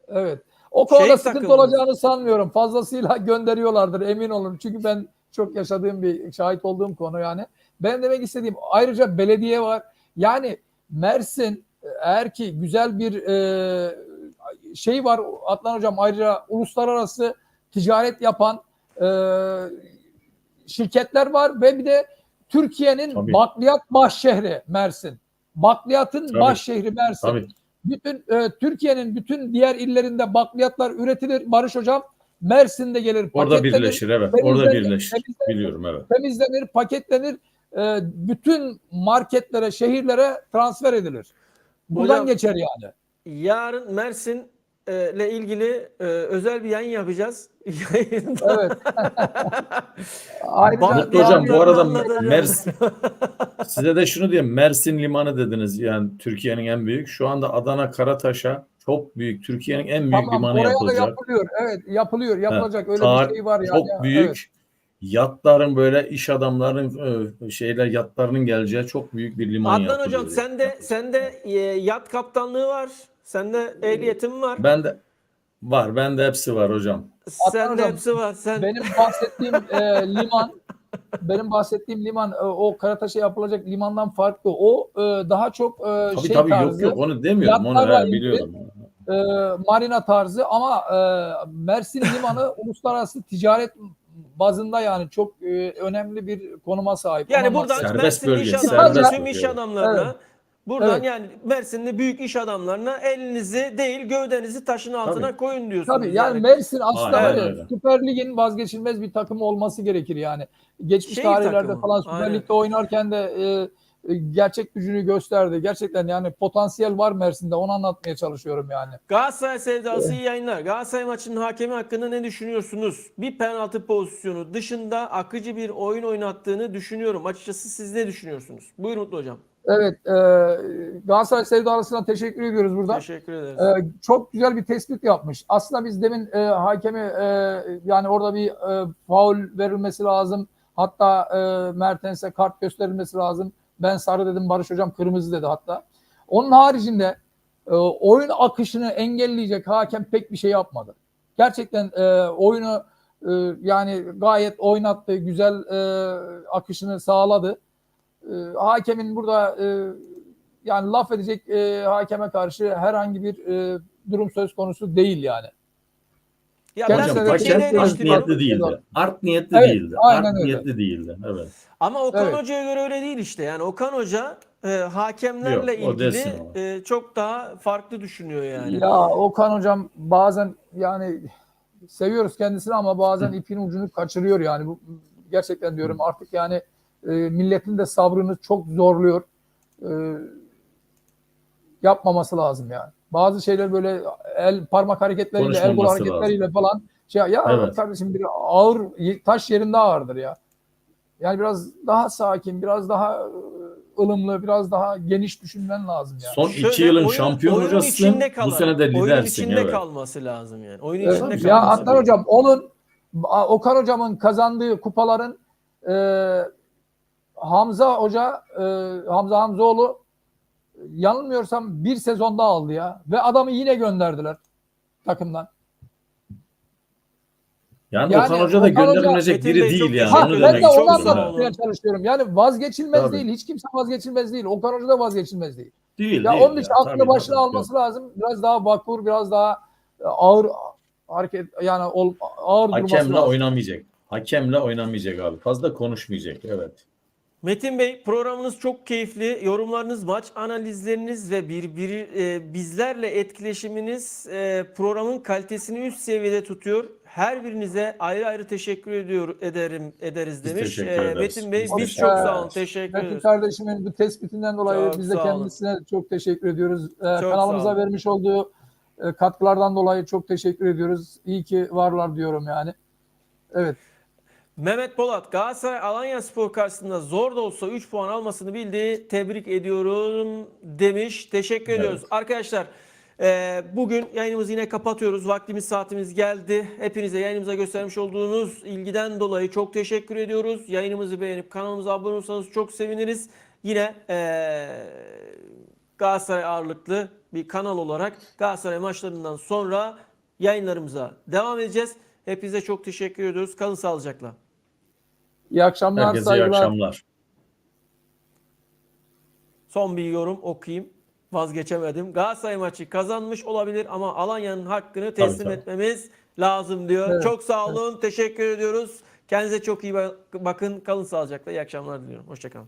evet. O konuda Şehit sıkıntı takımımız. olacağını sanmıyorum. Fazlasıyla gönderiyorlardır, emin olun. Çünkü ben çok yaşadığım bir, şahit olduğum konu yani. Ben demek istediğim, ayrıca belediye var. Yani Mersin, eğer ki güzel bir şey var Adnan Hocam, ayrıca uluslararası ticaret yapan şirketler var ve bir de Türkiye'nin Tabii. bakliyat baş şehri Mersin. Bakliyatın Tabii. baş şehri Mersin. Tabii. Bütün Türkiye'nin bütün diğer illerinde bakliyatlar üretilir. Barış Hocam, Mersin'de gelir, Orada paketlenir, birleşir, evet. Orada temizlenir, birleşir. Biliyorum, evet. temizlenir, paketlenir, bütün marketlere, şehirlere transfer edilir. Buradan Hocam, geçer yani. yarın Mersin ile ilgili özel bir yayın yapacağız. Yayında. Evet. Ayrıca Mutlu hocam, bu arada anlatacağız. size de şunu diyeyim. Mersin Limanı dediniz. Yani Türkiye'nin en büyük. Şu anda Adana Karataş'a çok büyük. Türkiye'nin en büyük tamam, limanı oraya da yapılacak. yapılıyor. Evet, yapılıyor. Yapılacak. Evet. Öyle bir şey var yani. Çok büyük. Evet. Yatların, böyle iş adamların yatlarının geleceği çok büyük bir liman Adnan yapılıyor. hocam sende yat kaptanlığı var. Sende ehliyetin var. Bende hepsi var hocam. Sende hocam, hepsi var. Sen benim bahsettiğim liman o Karataş'a yapılacak limandan farklı. O daha çok Tabii şey tabii, tarzı, yok onu demiyorum. Onu yatlarla ilgili, biliyorum. marina tarzı ama Mersin limanı uluslararası ticaret bazında yani çok önemli bir konuma sahip. yani Onu buradan anlatmaya Serbest Mersinli bölge, iş adamlarına, serbest tüm bölge, iş evet. adamlarına Evet. buradan Evet. yani Mersinli büyük iş adamlarına elinizi değil gövdenizi taşın altına Tabii. koyun diyorsunuz. Tabii yani Mersin aslında var Aynen ya, öyle. Süper Lig'in vazgeçilmez bir takımı olması gerekir yani. Geçmiş Şehir tarihlerde takımı. falan Süper Aynen. Lig'de oynarken de gerçek gücünü gösterdi. Gerçekten yani potansiyel var Mersin'de. Onu anlatmaya çalışıyorum yani. Galatasaray sevdası iyi yayınlar. Galatasaray maçının hakemi hakkında ne düşünüyorsunuz? Bir penaltı pozisyonu dışında akıcı bir oyun oynattığını düşünüyorum. Açıkçası siz ne düşünüyorsunuz? Buyurun Mutlu Hocam. Evet, Galatasaray sevdalısına teşekkür ediyoruz burada. Teşekkür ederiz. Çok güzel bir tespit yapmış. Aslında biz demin hakemi yani orada bir faul verilmesi lazım. Hatta Mertens'e kart gösterilmesi lazım. Ben sarı dedim, Barış Hocam kırmızı dedi hatta. Onun haricinde oyun akışını engelleyecek hakem pek bir şey yapmadı. Gerçekten oyunu yani gayet oynattı, güzel akışını sağladı. Hakemin burada yani laf edecek hakeme karşı herhangi bir durum söz konusu değil yani. Ya Kendisine ben Hocam bir şeyi de hakem art eleştiriyorum. niyetli değildi. Art niyetli Evet, değildi. aynen Art öyle. niyetli değildi. Evet. Ama Okan Evet. Hoca'ya göre öyle değil işte. Yani Okan Hoca Yok, hakemlerle o desin ilgili ama. Çok daha farklı düşünüyor yani. Ya Okan Hocam bazen yani seviyoruz kendisini ama bazen ipin ucunu kaçırıyor yani. Bu gerçekten diyorum artık yani milletin de sabrını çok zorluyor. E, yapmaması lazım yani. Bazı şeyler böyle parmak hareketleriyle, el kol Konuşmaması hareketleriyle lazım. falan ya Evet. kardeşim, bir ağır taş yerinde ağırdır ya. Yani biraz daha sakin, biraz daha ılımlı, biraz daha geniş düşünmen lazım yani. Son Şöyle, 2 yılın oyun- şampiyon oyunun hocasısın. içinde Bu kalarak, sene de oyunun lidersin. içinde Evet. kalması lazım yani. Oyunun Evet. içinde Tabii, Ya kalması Adnan tabii. Hocam Okan Hocam'ın kazandığı kupaların Hamza Hoca, Hamza Hamzoğlu yanılmıyorsam bir sezonda aldı ya. Ve adamı yine gönderdiler takımdan. Yani Okan Hoca da Okan Hoca, gönderilecek Metin biri Bey, değil çok yani. teşekkür Onu ederim. ben demek de onu Çok istiyorum. sağ anlatmaya olun. çalışıyorum. Yani vazgeçilmez Tabii. değil. Hiç kimse vazgeçilmez değil. Okan Hoca da vazgeçilmez değil. Değil Ya değil. onun için Ya. aklını Tabii, başına tabii. alması lazım. Biraz daha vakur, biraz daha ağır hareket yani ağır durması Hakemle lazım. oynamayacak. Hakemle oynamayacak abi. Fazla konuşmayacak. Evet. Metin Bey, programınız çok keyifli. Yorumlarınız, maç analizleriniz ve bizlerle etkileşiminiz programın kalitesini üst seviyede tutuyor. Her birinize ayrı ayrı teşekkür ederiz Biz demiş. teşekkür ederiz. Metin Bey, Biz biz teşekkür çok sağ olun. ederiz. Teşekkür Metin ederiz. kardeşimin bu tespitinden dolayı Çok biz de sağ olun. kendisine çok teşekkür ediyoruz. sağ Kanalımıza olun. vermiş olduğu katkılardan dolayı çok teşekkür ediyoruz. İyi ki varlar diyorum yani. Evet. Mehmet Polat, Galatasaray Alanyaspor karşısında zor da olsa 3 puan almasını bildi. Tebrik ediyorum demiş. Teşekkür ediyoruz. Arkadaşlar bugün yayınımızı yine kapatıyoruz. Vaktimiz, saatimiz geldi. Hepinize yayınımıza göstermiş olduğunuz ilgiden dolayı çok teşekkür ediyoruz. Yayınımızı beğenip kanalımıza abone olursanız çok seviniriz. Yine Galatasaray ağırlıklı bir kanal olarak Galatasaray maçlarından sonra yayınlarımıza devam edeceğiz. Hepinize çok teşekkür ediyoruz. Kalın sağlıcakla. İyi akşamlar, Herkese iyi saygılar. akşamlar. Son bir yorum okuyayım. Vazgeçemedim. Galatasaray maçı kazanmış olabilir ama Alanya'nın hakkını teslim Tabii. etmemiz lazım diyor. Evet. Çok sağ olun. Teşekkür ediyoruz. Kendinize çok iyi bakın. Kalın sağlıcakla. İyi akşamlar diliyorum. Hoşçakalın.